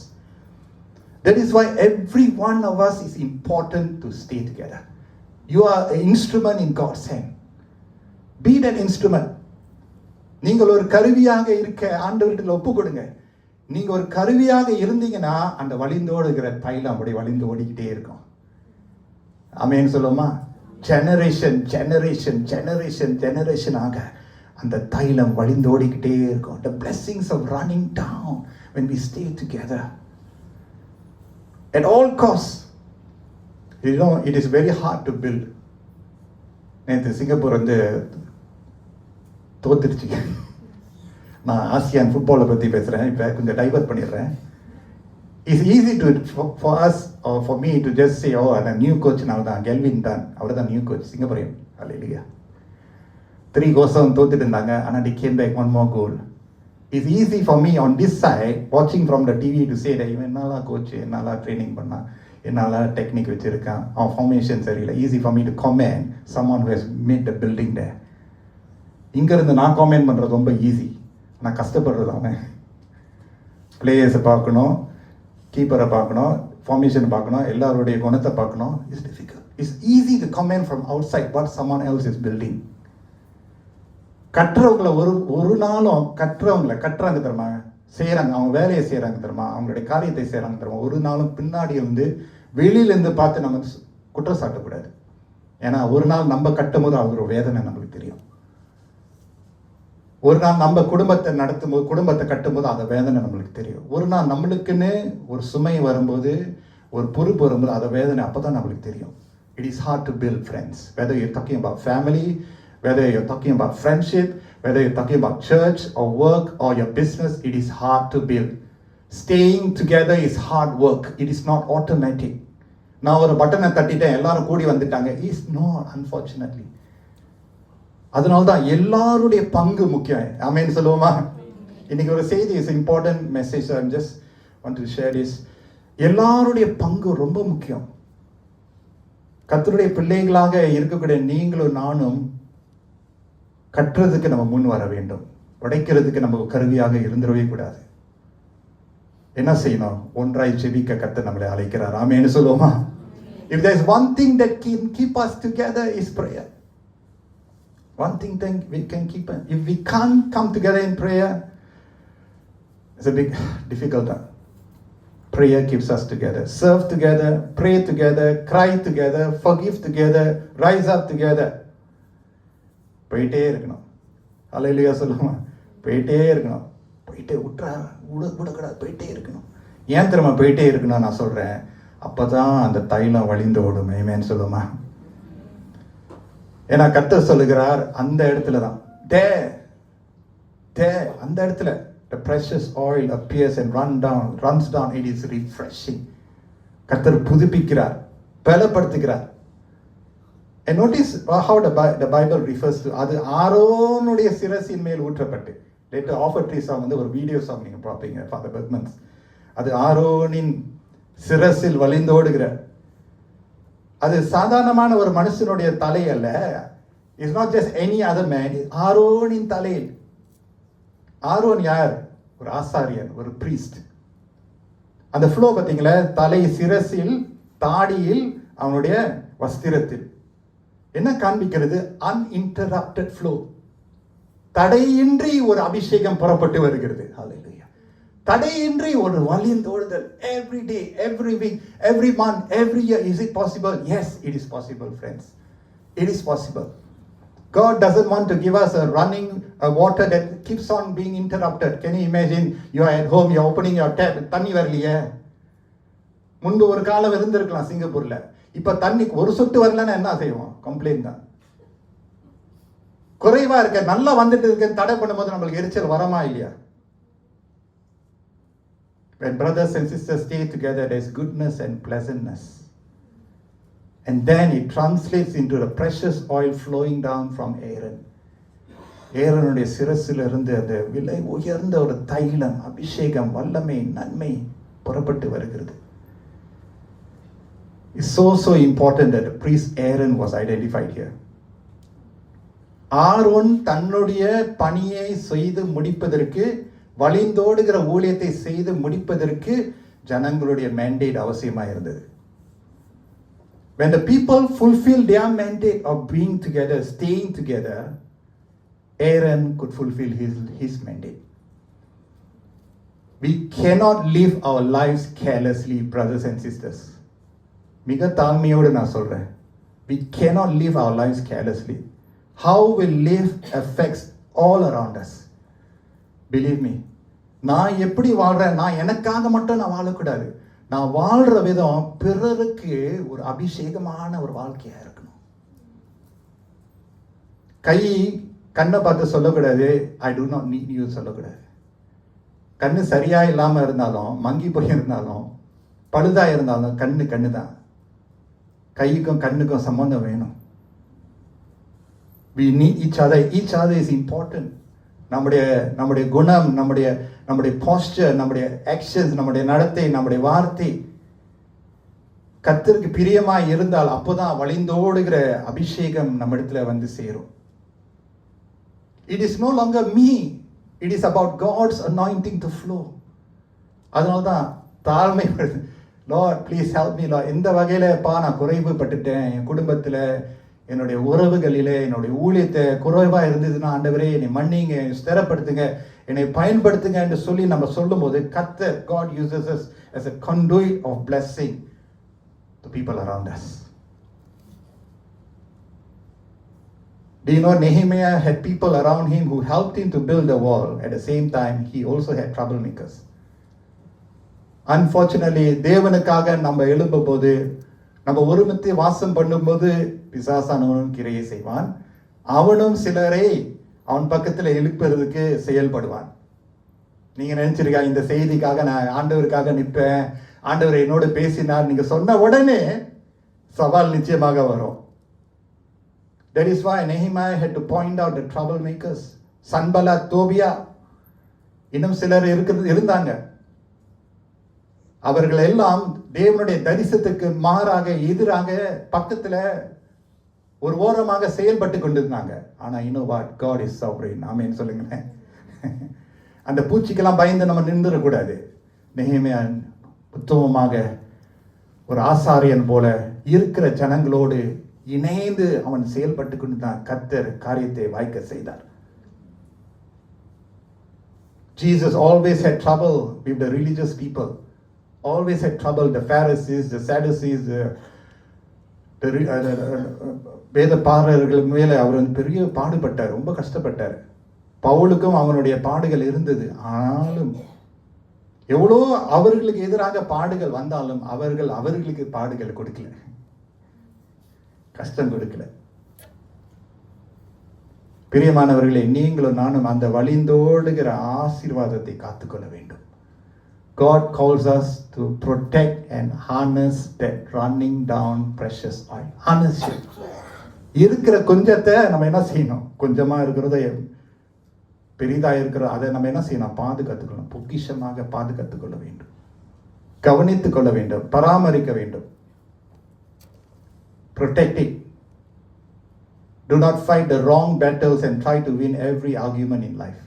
That is why every one of us is important to stay together. You are an instrument in God's hand. Be that instrument. நீங்கள் ஒரு கருவியாக இருக்க ஆண்டவரிடத்தில் ஒப்பு கொடுங்க. நீங்க ஒரு கருவியாக இருந்தீங்கன்னா அந்த வழிந்தோடுகிற தைலம் அப்படியே வழிந்து ஓடிக்கிட்டே இருக்கும். ஆமென் சொல்லுமா? ஜெனரேஷன் ஆக அந்த தைலம் வழிந்தோடிக்கிட்டே இருக்கும். The blessings of running down when we stay together at all costs. You know, it is very hard to build. நேற்று சிங்கப்பூர் வந்து தோத்துருச்சு. நான் ஆசியான் ஃபுட்பாலை பற்றி பேசுகிறேன், இப்போ கொஞ்சம் டைவர்ட் பண்ணிடுறேன். It's easy for us or for me to just say, oh, அந்த நியூ கோச்னால தான், கெல்வின் தான், அவர் தான் நியூ கோச் சிங்கப்பூரியன். அல்லேலூயா. 3 goals தோத்துட்டு இருந்தாங்க, ஆனால் they came back 1 more goal. It's easy for me on this side, watching from the TV, to say that இவன் என்னெல்லாம் கோச், என்னெல்லாம் ட்ரைனிங் பண்ணான், என்னெல்லாம் டெக்னிக் வச்சுருக்கான், அவன் ஃபார்மேஷன் சரியில்லை. Easy for me to comment someone who has made the building there. இங்கேருந்து நான் காமெண்ட் பண்ணுறது ரொம்ப ஈஸி, ஆனால் கஷ்டப்படுறது அவன். பிளேயர்ஸை பார்க்கணும், கீப்பரை பார்க்கணும், ஃபார்மேஷன் பார்க்கணும், எல்லாருடைய குணத்தை பார்க்கணும். It's difficult. It's easy to comment from outside what someone else is building. கட்டுறவங்களை ஒரு நாளும் கட்டுறாங்க தெரியுமா, செய்கிறாங்க, அவங்க வேலையை செய்கிறாங்க தெரியுமா, அவங்களுடைய காரியத்தை செய்கிறாங்க தெரியுமா, ஒரு நாளும் பின்னாடி இருந்து வெளியிலேருந்து பார்த்து நம்ம குற்றம் சாட்டக்கூடாது. ஏன்னா ஒரு நாள் நம்ம கட்டும் போது அவங்களோட வேதனை நம்மளுக்கு தெரியும். ஒரு நாள் நம்ம குடும்பத்தை கட்டும்போது அந்த வேதனை நம்மளுக்கு தெரியும். ஒரு நாள் நம்மளுக்குன்னு ஒரு சுமை வரும்போது, ஒரு பொறுப்பு வரும்போது அந்த வேதனை அப்போ தான் நம்மளுக்கு தெரியும். It is hard to build friends, whether you're talking about family, whether you're talking about friendship, whether you're talking about church or work or your business. It is hard to build. Staying together is hard work. It is not automatic. நான் ஒரு பட்டனை தட்டிட்டேன் எல்லாரும் கூடி வந்துட்டாங்க. Is no, unfortunately. அதனால தான் எல்லாருடைய பங்கு முக்கியம். ஆமென் சொல்லுவோமா? இன்னைக்கு ஒரு செய்தி is important message. I just want to share this. எல்லாருடைய பங்கு ரொம்ப முக்கியம். கர்த்தருடைய பிள்ளைகளாக இருக்கக்கூடிய நீங்களும் நானும் கற்றுறதுக்கு நம்ம முன் வர வேண்டும். உடைக்கிறதுக்கு நம்ம கருவியாக இருந்துடவே கூடாது. என்ன செய்யணும்? ஒன்றாய் ஜெபிக்க கர்த்தர் நம்மளை அழைக்கிறார். ஆமென்னு சொல்லுவோமா? If there is one thing that can keep us together is prayer. One thing that we can keep. If we can't come together in prayer, it's a big difficult time. Prayer keeps us together. Serve together, pray together, cry together, forgive together, rise up together. போயிட்டே இருக்கணும். அல்லேலூயா சொல்லுமா? போயிட்டே இருக்கணும். போயிட்டே விடக்கூடாது, போயிட்டே இருக்கணும். ஏன் தெரியுமா போயிட்டே இருக்கணும் நான் சொல்றேன்? அப்பதான் அந்த தைலம் வழிந்து ஓடும். ஆமென் சொல்லுமா? ஏன்னா கர்த்தர் சொல்லுகிறார் அந்த இடத்துல தான் அந்த இடத்துல the precious oil appears and runs down. It is refreshing. கர்த்தர் புதுப்பிக்கிறார், பலப்படுத்துகிறார். And notice how the Bible refers to அது ஆரோனுடைய சிரசின் மேல் ஊற்றப்பட்டு. லேட்டர் ஆஃபர் ட்ரீ சாங் வந்து ஒரு வீடியோ சாங் நீங்கள் பார்ப்பீங்க, ஃபாதர் பெர்க்மன்ஸ். அது ஆரோனின் சிரசில் வழிந்தோடுகிற, அது சாதாரணமான ஒரு மனுஷனுடைய தலை அல்ல. It's not just any other man. ஆரோனின் தலையில். ஆரோன் யார்? ஒரு ஆசாரியன், ஒரு பிரீஸ்ட். அந்த ஃப்ளோ பார்த்தீங்களா? தலை, சிரசில், தாடியில், அவனுடைய வஸ்திரத்தில். என்ன காண்பிக்கிறது? Uninterrupted flow. தடையின்றி ஒரு அபிஷேகம் புறப்பட்டு வருகிறது. ஹல்லேலூயா. தடையின்றி ஒரு வழிந்தோடுதல். Every day, every week, every month, every year. Is it possible? Yes, it is possible friends. It is possible. God doesn't want to give us a running water that keeps on being interrupted. Can you imagine? You are at home, you are opening your tap, தண்ணி வரலையே. முன்பு ஒரு காலம் இருந்திருக்கலாம் சிங்கப்பூர்ல. இப்ப தண்ணி ஒரு சொட்டு வரலன்னா என்ன செய்வோம்? கம்ப்ளைண்ட் தான். குறைவா இருக்க, நல்லா வந்துட்டு இருக்க, தடை பண்ணும்போது நம்மளுக்கு எரிச்சல் வரமா இல்லையா? When brothers and sisters stay together, there is goodness and pleasantness. And then it translates into the precious oil flowing down from Aaron. ஏரோனுடைய சிரசில் இருந்து அந்த விலை உயர்ந்த ஒரு தைலம், அபிஷேகம், வல்லமை, நன்மை புறப்பட்டு வருகிறது. It's so important that the priest Aaron was identified here. Aaron தன்னுடைய பணியை செய்து முடிப்பதற்கு, வழிந்தோடுகிற ஊழியத்தை செய்து முடிப்பதற்கு ஜனங்களுடைய mandate அவசியமாக இருந்தது. When the people fulfilled their mandate of being together, staying together, Aaron could fulfill his mandate. We cannot live our lives carelessly, brothers and sisters. மிக தாழ்மையோடு நான் சொல்றேன். We cannot live our lives carelessly. How we live affects all around us. Believe me. நான் எப்படி வாழ்றேன்? நான் எனக்காக மட்டும் நான் வாழக்கூடாது. நான் வாழ்ற விதம் பிறருக்கு ஒரு அபிஷேகமான ஒரு வாழ்க்கையா இருக்கணும். கை கண்ணை பார்த்து சொல்லக்கூடாது, ஐ டு நாட் நீட் யூ சொல்லக்கூடாது. கண்ணு சரியா இல்லாம இருந்தாலும், மங்கி போய் இருந்தாலும், பழுதா இருந்தாலும் கண்ணு தான். கைக்கும் கண்ணுக்கும் சம்பந்தம் வேணும். We need each other. Each other is important. நம்முடைய குணம், நம்முடைய posture, நம்முடைய actions, நம்முடைய நடத்தை, நம்முடைய வார்த்தை கர்த்தருக்கு பிரியமா இருந்தால் அப்போதான் வழிந்தோடுகிற அபிஷேகம் நம்ம இடத்துல வந்து சேரும். It is no longer me. It is about God's anointing to flow. அதனால்தான் தாழ்மை. Lord, please help me, Lord. இந்த வகையில நான் குறைவு பட்டுட்டேன். என் குடும்பத்துல, என்னுடைய உறவுகளிலே, என்னுடைய ஊழியத்தை குறைவா இருந்ததுன்னா ஆண்டவரே என்னை மன்னிங்க, ஸ்திரப்படுத்துங்க, என்னை பயன்படுத்துங்க என்று சொல்லி நம்ம சொல்லும் போது கர்த்தர், God uses us as a conduit of blessing to people around us. Do you know Nehemiah had people around him who helped him to build the wall? At the same time, he also had troublemakers. Unfortunately, தேவனுக்காக நம்ம எழும்பும் போது, நம்ம ஒருமித்து வாசம் பண்ணும்போது பிசாசானவனும் கிரையை செய்வான். அவனும் சிலரை அவன் பக்கத்தில் எழுப்புறதுக்கு செயல்படுவான். நீங்க நினைச்சிருக்கா இந்த செய்திக்காக நான் ஆண்டவருக்காக நிற்பேன், ஆண்டவர் என்னோடு பேசினார் நீங்க சொன்ன உடனே சவால் நிச்சயமாக வரும். That is why Nehemiah had to point out the troublemakers. சன்பலத், தோபியா, இன்னும் சிலர் இருந்தாங்க. அவர்கள் எல்லாம் தேவனுடைய தரிசனத்துக்கு மாறாக, எதிராக, பக்கத்துல ஒரு ஓரமாக செயல்பட்டு கொண்டிருந்தாங்க. ஆனா you know what, God is sovereign. ஆமென் சொல்லுங்க. அந்த பூச்சிக்கெல்லாம் பயந்து நம்ம நின்றுடக்கூடாது. நெகேமியா உத்தமமாக ஒரு ஆசாரியன் போல இருக்கிற ஜனங்களோடு இணைந்து அவன் செயல்பட்டு கொண்டுதான் கர்த்தர் காரியத்தை வாய்க்க செய்தார். Jesus always had trouble with the religious people. Always had trouble. The Pharisees, the Sadducees, வேத பாரர்கள் மேலே அவர் பெரிய பாடுபட்டார், ரொம்ப கஷ்டப்பட்டார். பவுலுக்கும் அவனுடைய பாடுகள் இருந்தது. ஆனாலும் எவ்வளோ அவர்களுக்கு எதிராக பாடுகள் வந்தாலும் அவர்களுக்கு பாடுகள் கொடுக்கல, கஷ்டம் கொடுக்கல. பிரியமானவர்களே, நீங்களும் நானும் அந்த வழிந்தோடுகிற ஆசீர்வாதத்தை காத்துக்கொள்ள வேண்டும். God calls us to protect and harness that running down precious oil. Harness it. இருக்கிற கொஞ்சத்தை நம்ம என்ன செய்யணும்? கொஞ்சமா இருக்கிறத, பெரிதா இருக்கிற அதை நம்ம என்ன செய்யணும்? பாதுகாத்துக்கொள்ளணும். பொக்கிஷமாக பாதுகாத்துக்கொள்ள வேண்டும், கவனித்துக் கொள்ள வேண்டும், பராமரிக்க வேண்டும். Protect it. Do not fight the wrong battles and try to win every argument in life.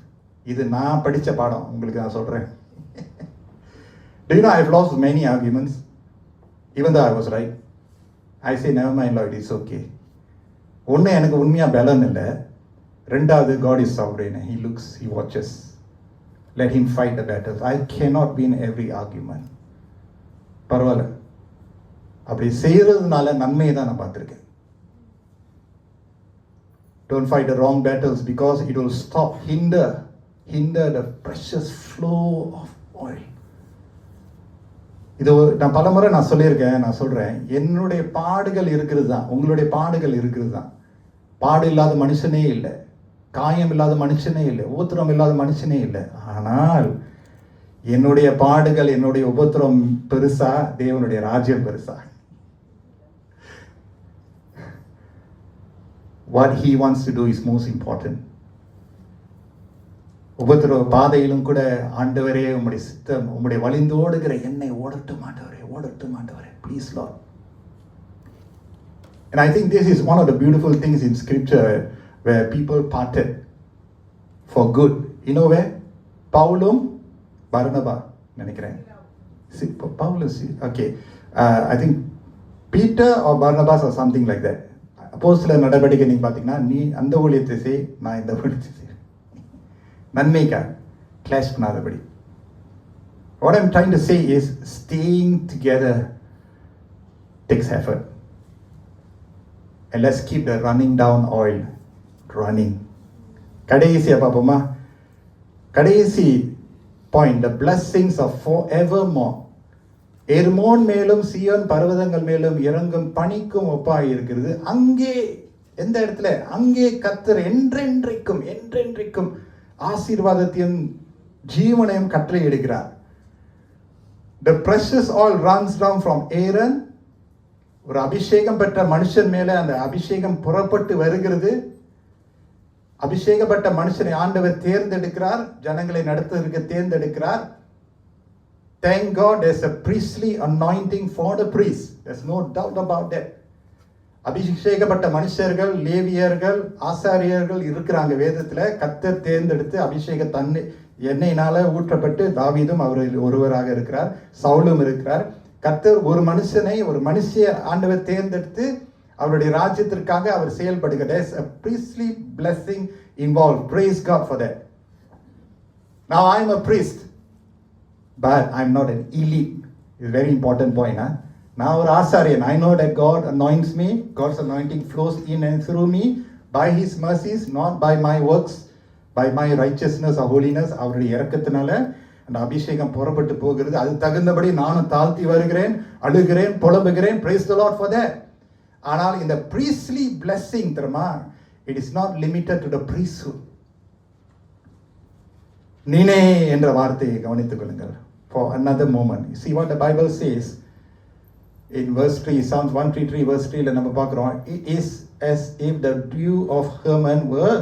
இது நான் படிச்ச பாடம், உங்களுக்கு நான் சொல்றேன். Do you know I've lost many arguments even though I was right? I say never mind Lord, it's okay. ஒண்ணு, எனக்கு உண்மையா பலன் இல்லை. ரெண்டாவது, God is sovereign. He looks, he watches. Let him fight the battles. I cannot win every argument. பரவாயில்ல, அப்படி செய்யறதுனால நன்மையை தான் நான் பார்த்துருக்கேன். Don't fight the wrong battles because it will stop, hinder the precious flow of oil. இது நான் பலமுறை நான் சொல்லியிருக்கேன், நான் சொல்றேன், என்னுடைய பாடுகள் இருக்கிறது தான், உங்களுடைய பாடுகள் இருக்கிறது தான். பாடு இல்லாத மனுஷனே இல்லை, காயம் இல்லாத மனுஷனே இல்லை, உபத்திரம் இல்லாத மனுஷனே இல்லை. ஆனால் என்னுடைய பாடுகள், என்னுடைய உபத்திரம் பெருசா, தேவனுடைய ராஜ்யம் பெருசா? What he wants to do is most important. உபத்திரவ பாதையிலும் கூட ஆண்டவரே, உம்முடைய சித்தம், உம்முடைய வழிந்தோடுகிற என்னை ஓடட்டும் ஆண்டவரே, ஓடட்டும் ஆண்டவரே, please Lord. And I think this is one of the beautiful things in scripture where people parted for good. You know where? பவுலும் பர்னபா நினைக்கிறேன். Paulus, okay. I think Peter or Barnabas or something like that. அப்போஸ்தலர் நடவடிக்கை நீங்க பார்த்தீங்கன்னா, நீ அந்த ஊழியத்தை செய், நான் இந்த ஊழியத்தை செய், நன்மைக்கா clash பண்ணாதபடி. What I'm trying to say is staying together takes effort. And let's keep the running down oil running. கடைசியா பார்ப்போமா? கடைசி point, the blessings of forevermore. Hermon மேலும் சீயோன் பர்வதங்கள் மேலும் இறங்கும் பனிக்கும் ஒப்பாய் இருக்கிறது. அங்கே எந்த இடத்துல? அங்கே கர்த்தர் என்றென்றைக்கும் ஆசீர்வாதத்தையும் ஜீவனையும் கட்டளை எடுக்கிறார். The precious oil runs down from Aaron. ஒரு அபிஷேகம் பெற்ற மனுஷன் மேல அந்த அபிஷேகம் புறப்பட்டு வருகிறது. அபிஷேகப்பட்ட மனுஷனை ஆண்டவர் தேர்ந்தெடுக்கிறார், ஜனங்களை நடத்துவதற்கு தேர்ந்தெடுக்கிறார். Thank God there's a priestly anointing for the priest. There's no doubt about that. அபிஷேகப்பட்ட மனுஷர்கள், லேவியர்கள், ஆசாரியர்கள் இருக்கிறாங்க வேதத்துல. கர்த்தர் தேர்ந்தெடுத்து அபிஷேக எண்ணெயினால ஊற்றப்பட்டு தாவீதும் அவரில் ஒருவராக இருக்கிறார், சவுலும் இருக்கிறார். கர்த்தர் ஒரு மனுஷனை, ஒரு மனுஷிய ஆண்டவர் தேர்ந்தெடுத்து அவருடைய ராஜ்யத்திற்காக அவர் செயல்படுகிறார். There's a priestly blessing involved. Praise God for that. Now I'm a priest, but I'm not an elite. It's a very important point. நான் ஒரு ஆசாரியன். I know that God anoints me. God's anointing flows in and through me by His mercies, not by my works, by my righteousness or holiness. அவருடைய இரக்கத்தினால அந்த அபிஷேகம் புறப்பட்டு போகிறது. அது தகுந்தபடி நானும் தாழ்த்தி வருகிறேன், அழுகிறேன், புலம்புகிறேன். Praise the Lord for that. ஆனால் இந்த priestly blessing தெரியுமா, it is not limited to the priesthood. நீனே என்ற வார்த்தையை கவனித்துக் கொள்ளுங்கள். For another moment. You see what the Bible says in verse 3, Psalms 133 verse 3 நம்ம பார்க்கிறோம். It is as if the dew of Hermon were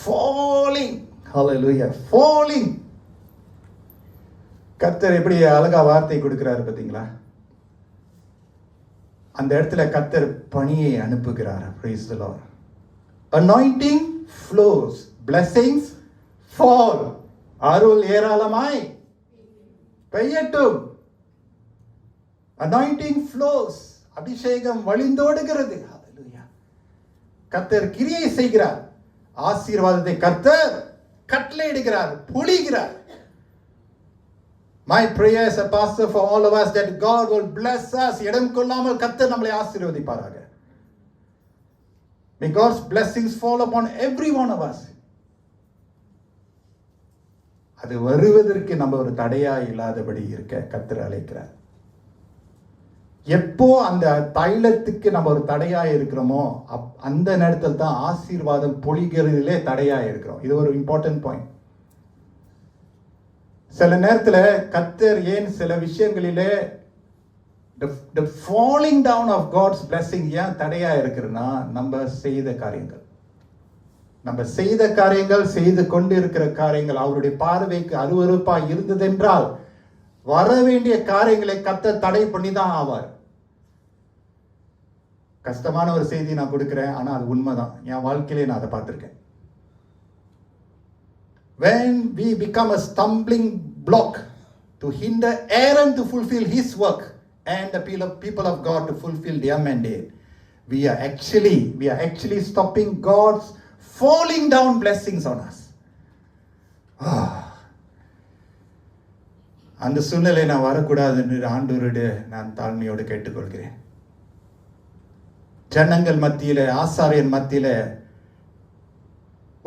falling. Hallelujah. Falling. கர்த்தர் எப்படி அழகா வார்த்தை கொடுக்கிறார் பார்த்தீங்களா? அந்த இடத்துல கர்த்தர் பணியை அனுப்புகிறார். Praise the Lord. Anointing flows, blessings fall. அருள் ஏராளமாய் பெய்யட்டும். Anointing flows, அபிஷேகம் வழிந்தோடுகிறது. Hallelujah. கர்த்தர் கிரியை செய்கிறார். ஆசீர்வாதத்தை கர்த்தர் கட்டளையிடுகிறார், பொழிகிறார். My prayer as a pastor for all of us that God will bless us. இடம் கொள்ளாமல் கர்த்தர் நம்மளை ஆசீர்வதிப்பாராக. May God's blessings fall upon every one of us. அது வருவதற்கு நம்ம ஒரு தடையா இல்லாதபடி இருக்க கர்த்தர் அழைக்கிறார். எப்போ அந்த தைலத்துக்கு நம்ம ஒரு தடையா இருக்கிறோமோ அந்த நேரத்தில் தான் ஆசீர்வாதம் பொழிகிறதிலே தடையா இருக்கிறோம். இது ஒரு இம்பார்ட்டன்ட் பாயிண்ட். சில நேரத்தில் கர்த்தர் ஏன் சில விஷயங்களிலே the falling down of God's blessing ஏன் தடையா இருக்குன்னா நம்ம செய்த காரியங்கள் செய்து கொண்டு இருக்கிற காரியங்கள் அவருடைய பார்வைக்கு அருவருப்பா இருந்ததென்றால் வர வேண்டிய காரியங்களை கர்த்தர் தடை பண்ணி தான் ஆவார். கஷ்டமான ஒரு செய்தி நான் கொடுக்கிறேன், ஆனா அது உண்மைதான். என் வாழ்க்கையிலே நான் அதை பார்த்திருக்கேன். When we become a stumbling block to hinder Aaron to fulfill his work and the people of God to fulfill their mandate, we are actually stopping God's falling down blessings on us. அந்த சூழ்நிலை நான் வரக்கூடாது என்று ஆண்டவரோடு நான் தாழ்மையோடு கேட்டுக்கொள்கிறேன். ஜனங்கள் மத்தியில, ஆசாரியன் மத்தியில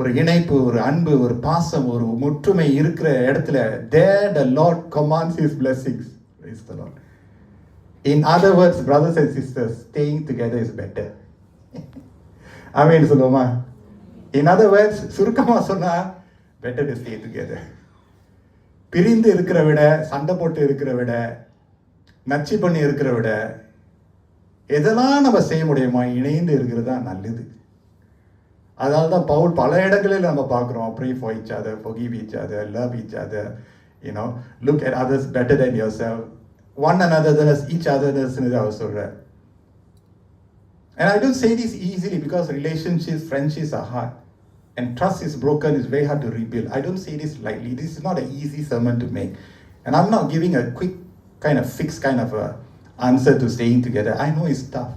ஒரு இணைப்பு, ஒரு அன்பு, ஒரு பாசம், ஒரு ஒற்றுமை இருக்கிற இடத்துல there the Lord commands his blessings. Praise the Lord. In other words, brothers and sisters, staying together is better. ஆமென் சொல்லுவோமா? In other words, சுருக்கமா சொன்னா better to stay together. பிரிந்து இருக்கிற விட, சண்டை போட்டு இருக்கிற விட, நச்சு பண்ணி இருக்கிற விட, எதெல்லாம் நம்ம செய்ய முடியுமா இணைந்து இருக்கிறது தான் நல்லது. அதனால தான் பவுல் பல இடங்களில் நம்ம பார்க்குறோம், pray for each other, forgive each other, love each other, look at others better than yourself, one another than each other அவர் சொல்றார். And I don't say this easily because relationships, friendships are hard and trust is broken, is very hard to rebuild. I don't say this lightly. This is not an easy sermon to make, and I'm not giving a quick kind of fixed kind of a answer to staying together. I know it's tough.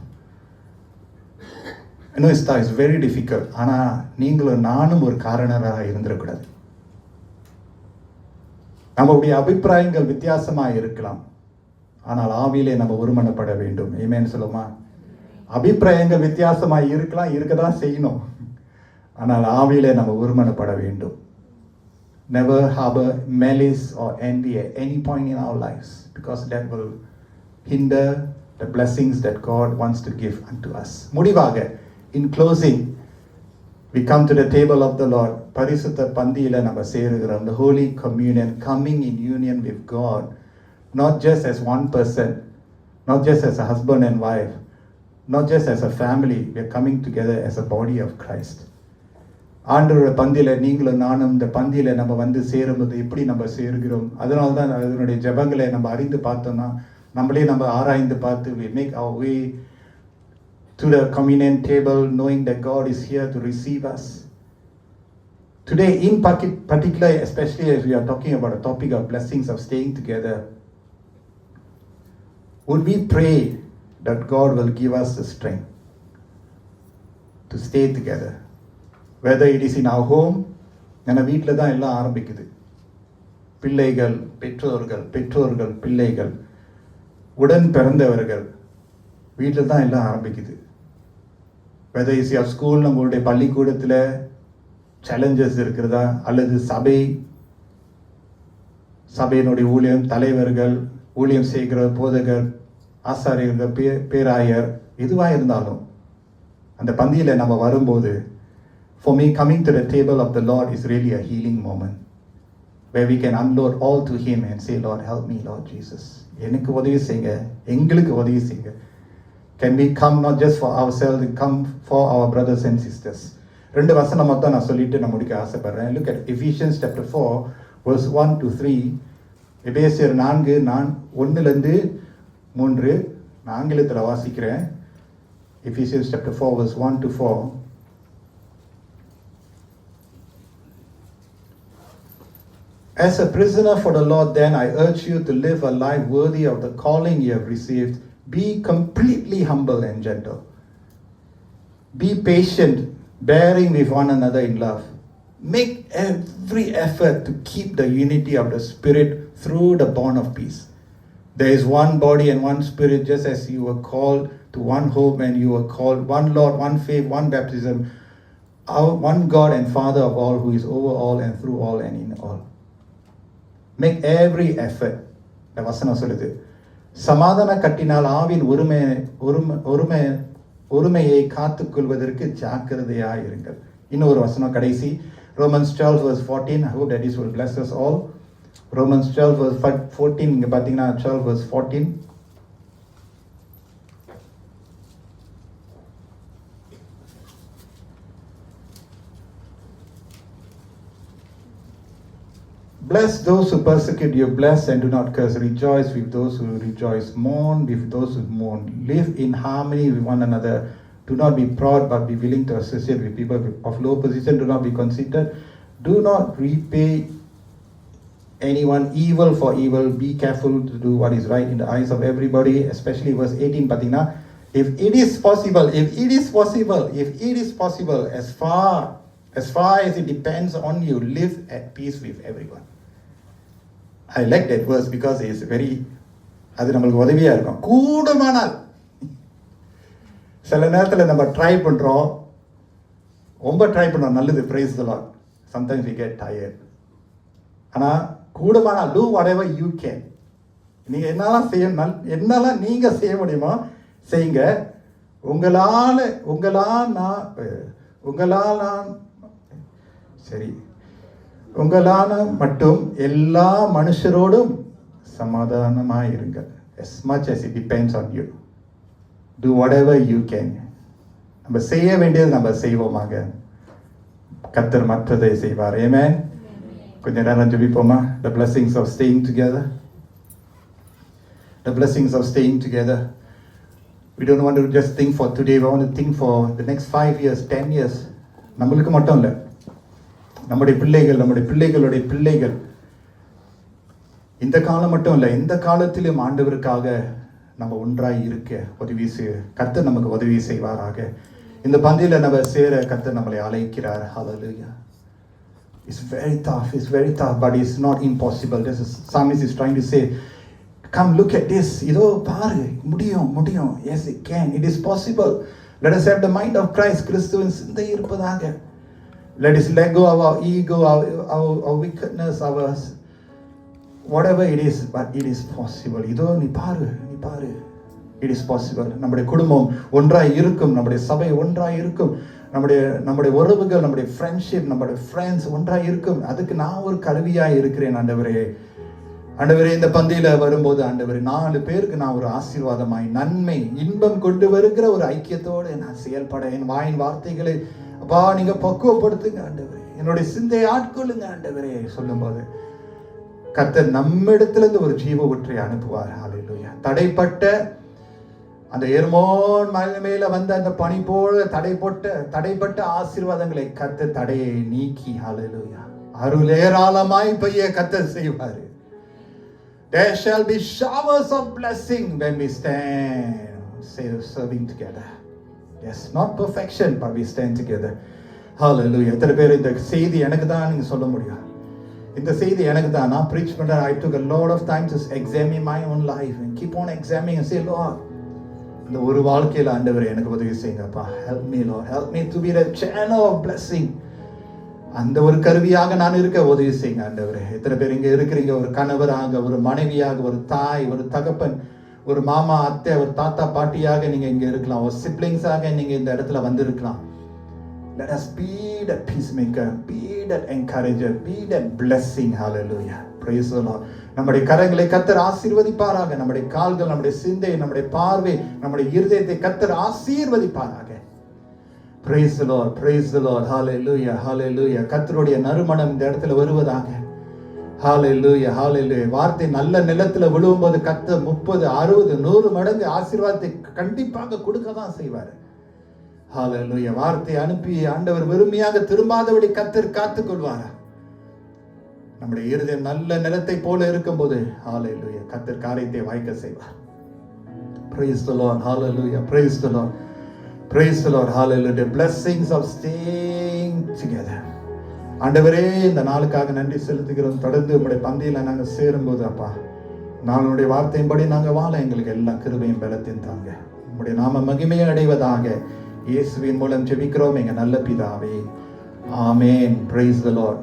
I know it's tough. It's very difficult. ஆனா நீங்களும் நானும் ஒரு காரணராக இருந்துடக்கூடாது. நம்முடைய அபிப்பிராயங்கள் வித்தியாசமா இருக்கலாம், ஆனால் ஆவியிலே நம்ம ஒருமனப்பட வேண்டும். ஆமென் சொல்லுமா? அபிப்பிராயங்கள் வித்தியாசமா இருக்கலாம், இருக்கதான் செய்யணும், ஆனால் ஆவியிலே நம்ம ஒருமனப்பட வேண்டும். Never harbor malice or envy at any point in our lives, because that will hinder the blessings that God wants to give unto us. முடிவாக, in closing, we come to the table of the Lord. பரிசுத்த பந்தியில நம்ம சேருகிறோம். The Holy Communion, coming in union with God, not just as one person, not just as a husband and wife, not just as a family. We are coming together as a body of Christ. ஆண்டவரோட பந்தியில நீங்களும் நானும் இந்த பந்தியில நம்ம வந்து சேரும்போது எப்படி நம்ம சேருகிறோம்? அதனால தான் அதனுடைய ஜெபங்களை நம்ம அறிந்து பார்த்தோம்னா, நம்மளே நம்ம ஆராய்ந்து பார்த்து we make our way to the communion table knowing that God is here to receive us. Today in particular, especially as we are talking about a topic of blessings of staying together, would we pray that God will give us the strength to stay together? Whether it is in our home, ஏன்னா வீட்டில் தான் எல்லாம் ஆரம்பிக்குது. பிள்ளைகள், பெற்றோர்கள், பிள்ளைகள், உடன் பிறந்தவர்கள், வீட்டில் தான் எல்லாம் ஆரம்பிக்குது. whether it's your school, நம்மளுடைய பள்ளிக்கூடத்தில் சேலஞ்சஸ் இருக்கிறதா, அல்லது சபையினுடைய ஊழியம், தலைவர்கள், ஊழியம் செய்கிற போதகர், ஆசாரியர்கள், பேராயர், எதுவாக இருந்தாலும் அந்த பந்தியில் நம்ம வரும்போது, for me, coming to the table of the Lord is really a healing moment. where we can unload all to him and say, Lord, help me, Lord Jesus. எனக்கு உதவி செய்யுங்க, எங்களுக்கு உதவி செய்யுங்க. Can we come not just for ourselves, come for our brothers and sisters. ரெண்டு வசனம் மட்டும் நான் சொல்லிட்டு நான் முடிக்க ஆசைப்படுறேன். Look at Ephesians chapter 4 verse 1 to 3. எபேசியர் 4 1 3 நான் ஆங்கிலத்தில் வாசிக்கிறேன். Ephesians chapter 4 verse 1 to 4. As a prisoner for the Lord, then I urge you to live a life worthy of the calling you have received. Be completely humble and gentle. Be patient, bearing with one another in love. Make every effort to keep the unity of the Spirit through the bond of peace. There is one body and one Spirit, just as you were called to one hope and you were called, one Lord, one faith, one baptism, one God and Father of all, who is over all and through all and in all. Make every effort. இந்த வசனம் சொல்லுது, சமாதான கட்டினால் ஆவின் ஒருமையை காத்துக்கொள்வதற்கு ஜாக்கிரதையாக இருங்கள். இன்னொரு வசனம் கடைசி, Romans 12 verse 14. I hope that this will bless us all. Romans 12 verse 14, இங்க பார்த்தீங்கன்னா 12 verse 14. Bless those who persecute you, bless and do not curse. Rejoice with those who rejoice, mourn with those who mourn. Live in harmony with one another. Do not be proud, but be willing to associate with people of low position. Do not be conceited. Do not repay anyone evil for evil. Be careful to do what is right in the eyes of everybody, especially verse 18. Patina, if it is possible, as far as it depends on you, live at peace with everyone. I like that verse because it's very, அது நம்மளுக்கு உதவியா இருக்கும். கூடுமானால், சில நேரத்தில் நம்ம ட்ரை பண்றோம், ரொம்ப ட்ரை பண்றோம், நல்லது, praise the Lord. Sometimes we get tired. ஆனா கூடுமானால், do whatever you can. நீங்க என்னெல்லாம் நீங்க செய்ய முடியுமோ செய்யுங்க. உங்களான மட்டும் எல்லா மனுஷரோடும் சமாதானமாய் இருங்க. As much as it depends on you, do whatever you can. நம்ம செய்ய வேண்டியது நம்ம செய்வோமாக, கர்த்தர் மற்றதை செய்வார். Amen. கொஞ்ச நேரம் ஜெபிப்போமா? The blessings of staying together. The blessings of staying together. We don't want to just think for today. We want to think for the next 5 years, 10 years. நம்மளுக்கு மட்டும் இல்லை, நம்முடைய பிள்ளைகளுடைய பிள்ளைகள், இந்த காலம் மட்டும் இல்லை, இந்த காலத்திலும் ஆண்டவருக்காக நம்ம ஒன்றாய் இருக்க உதவி கர்த்தர் நமக்கு உதவி செய்வாராக. இந்த பந்தியில நம்ம சேர கர்த்தர் நம்மளை அழைக்கிறார். Hallelujah. It's very tough, but it's not impossible. This is psalmist is trying to say, come look at this. இதோ பாரு, முடியும். Yes, it can. It is possible. Let us have the mind of Christ. கிறிஸ்துவின் சிந்தை இருப்பதாக. Let us let go of our ego, our wickedness, our whatever it is, but it is possible. இதோ நீ பாரு. It is possible. நம்முடைய குடும்பம் ஒன்றாய் இருக்கும், நம்முடைய சபை ஒன்றாய் இருக்கும், நம்முடைய உறவுகள், நம்முடைய ஃப்ரெண்ட்ஷிப், நம்முடைய ஃப்ரெண்ட்ஸ் ஒன்றாய் இருக்கும். அதுக்கு நான் ஒரு கருவியாய் இருக்கிறேன். ஆண்டவரே, இந்த பந்தியில வரும்போது ஆண்டவரே, 4 பேருக்கு நான் ஒரு ஆசீர்வாதமாய், நன்மை, இன்பம் கொண்டு வருகிற ஒரு ஐக்கியத்தோடு நான் செயல்பட என் வாயின் வார்த்தைகளை அப்பா நீங்க பக்குவப்படுத்துங்க ஆண்டவரே, என்னுடைய சிந்தையை ஆட்கொள்ளுங்க ஆண்டவரே சொல்லும்போது கர்த்தர் நம்மிடத்திலிருந்து ஒரு ஜீவ ஊற்றை அனுப்புவார். ஹல்லேலூயா. தடைப்பட்ட அந்த எர்மோன் மலை மேல வந்த அந்த பனி போல தடைப்பட்ட ஆசீர்வாதங்களை கர்த்தர் தடையை நீக்கி ஹல்லேலூயா அருள் ஏராளமாய் பெய்ய கர்த்தர் செய்வார். There shall be showers of blessing when we stand serving together. Yes, not perfection, but we stand together. Hallelujah. எத்தனை பேர் இந்த செய்தி எனக்கு தான் நீங்க சொல்ல முடியும்? இந்த செய்தி எனக்கு தான். நான் preach பண்றேன். I took a lot of time to examine my own life and keep on examining and say, Lord, இந்த ஒரு வாழ்க்கையில ஆண்டவரே எனக்கு உதவி செய்யுங்கப்பா. Help me, Lord. Help me to be the channel of blessing. அந்த ஒரு கருவியாக நான் இருக்க உதவி செய்யுங்க ஆண்டவரே. எத்தனை பேர் இங்க இருக்கிறீங்க? ஒரு கணவராக, ஒரு மனைவியாக, ஒரு தாய், ஒரு தகப்பன், ஒரு மாமா, அத்தை, ஒரு தாத்தா, பாட்டியாக நீங்க இங்க இருக்கலாம். ஒரு சிப்ளிங்ஸாக நீங்க இந்த இடத்துல வந்திருக்கலாம். Let us be that peacemaker, be that encourager, be that blessing. Hallelujah. Praise the Lord. நம்முடைய கரங்களை கர்த்தர் ஆசீர்வதிப்பாராக. நம்முடைய கால்கள், நம்முடைய சிந்தை, நம்முடைய பார்வை, நம்முடைய இருதயத்தை கர்த்தர் ஆசீர்வதிப்பாராக. Praise the Lord. Praise the Lord. Hallelujah. Hallelujah. கர்த்தருடைய நறுமணம் இந்த இடத்துல வருவதாக. Hallelujah. Hallelujah. வார்த்தை நல்ல நிலத்துல விழும்போது கர்த்தர் 30, 60, 100 மடங்கு ஆசீர்வாதத்தை கண்டிப்பாக கொடுக்க தான் செய்வார். Hallelujah. வார்த்தை அனுப்பி ஆண்டவர் வெறுமையாக திரும்பாதபடி கர்த்தர் காத்துக் கொள்வாரா? நம்முடைய இருதயம் நல்ல நிலத்தை போல இருக்கும்போது Hallelujah. கர்த்தர் காரியத்தை வாய்க்க செய்வார். Praise the Lord. Hallelujah. Praise the Lord. Praise the Lord. Hallelujah. The blessings of staying together. ஆண்டவரே, இந்த நாளுக்காக நன்றி செலுத்துகிறோம். தொடர்ந்து உம்முடைய பந்தியில நாங்கள் சேரும்போது அப்பா, நாளுடைய வார்த்தையின்படி நாங்கள் வாழ எங்களுக்கு எல்லா கிருபையும் பலத்தையும் தாங்க. உம்முடைய நாம மகிமையை அடைவதாக இயேசுவின் மூலம் ஜெபிக்கிறோம் எங்க நல்ல பிதாவே. ஆமென். Praise the Lord.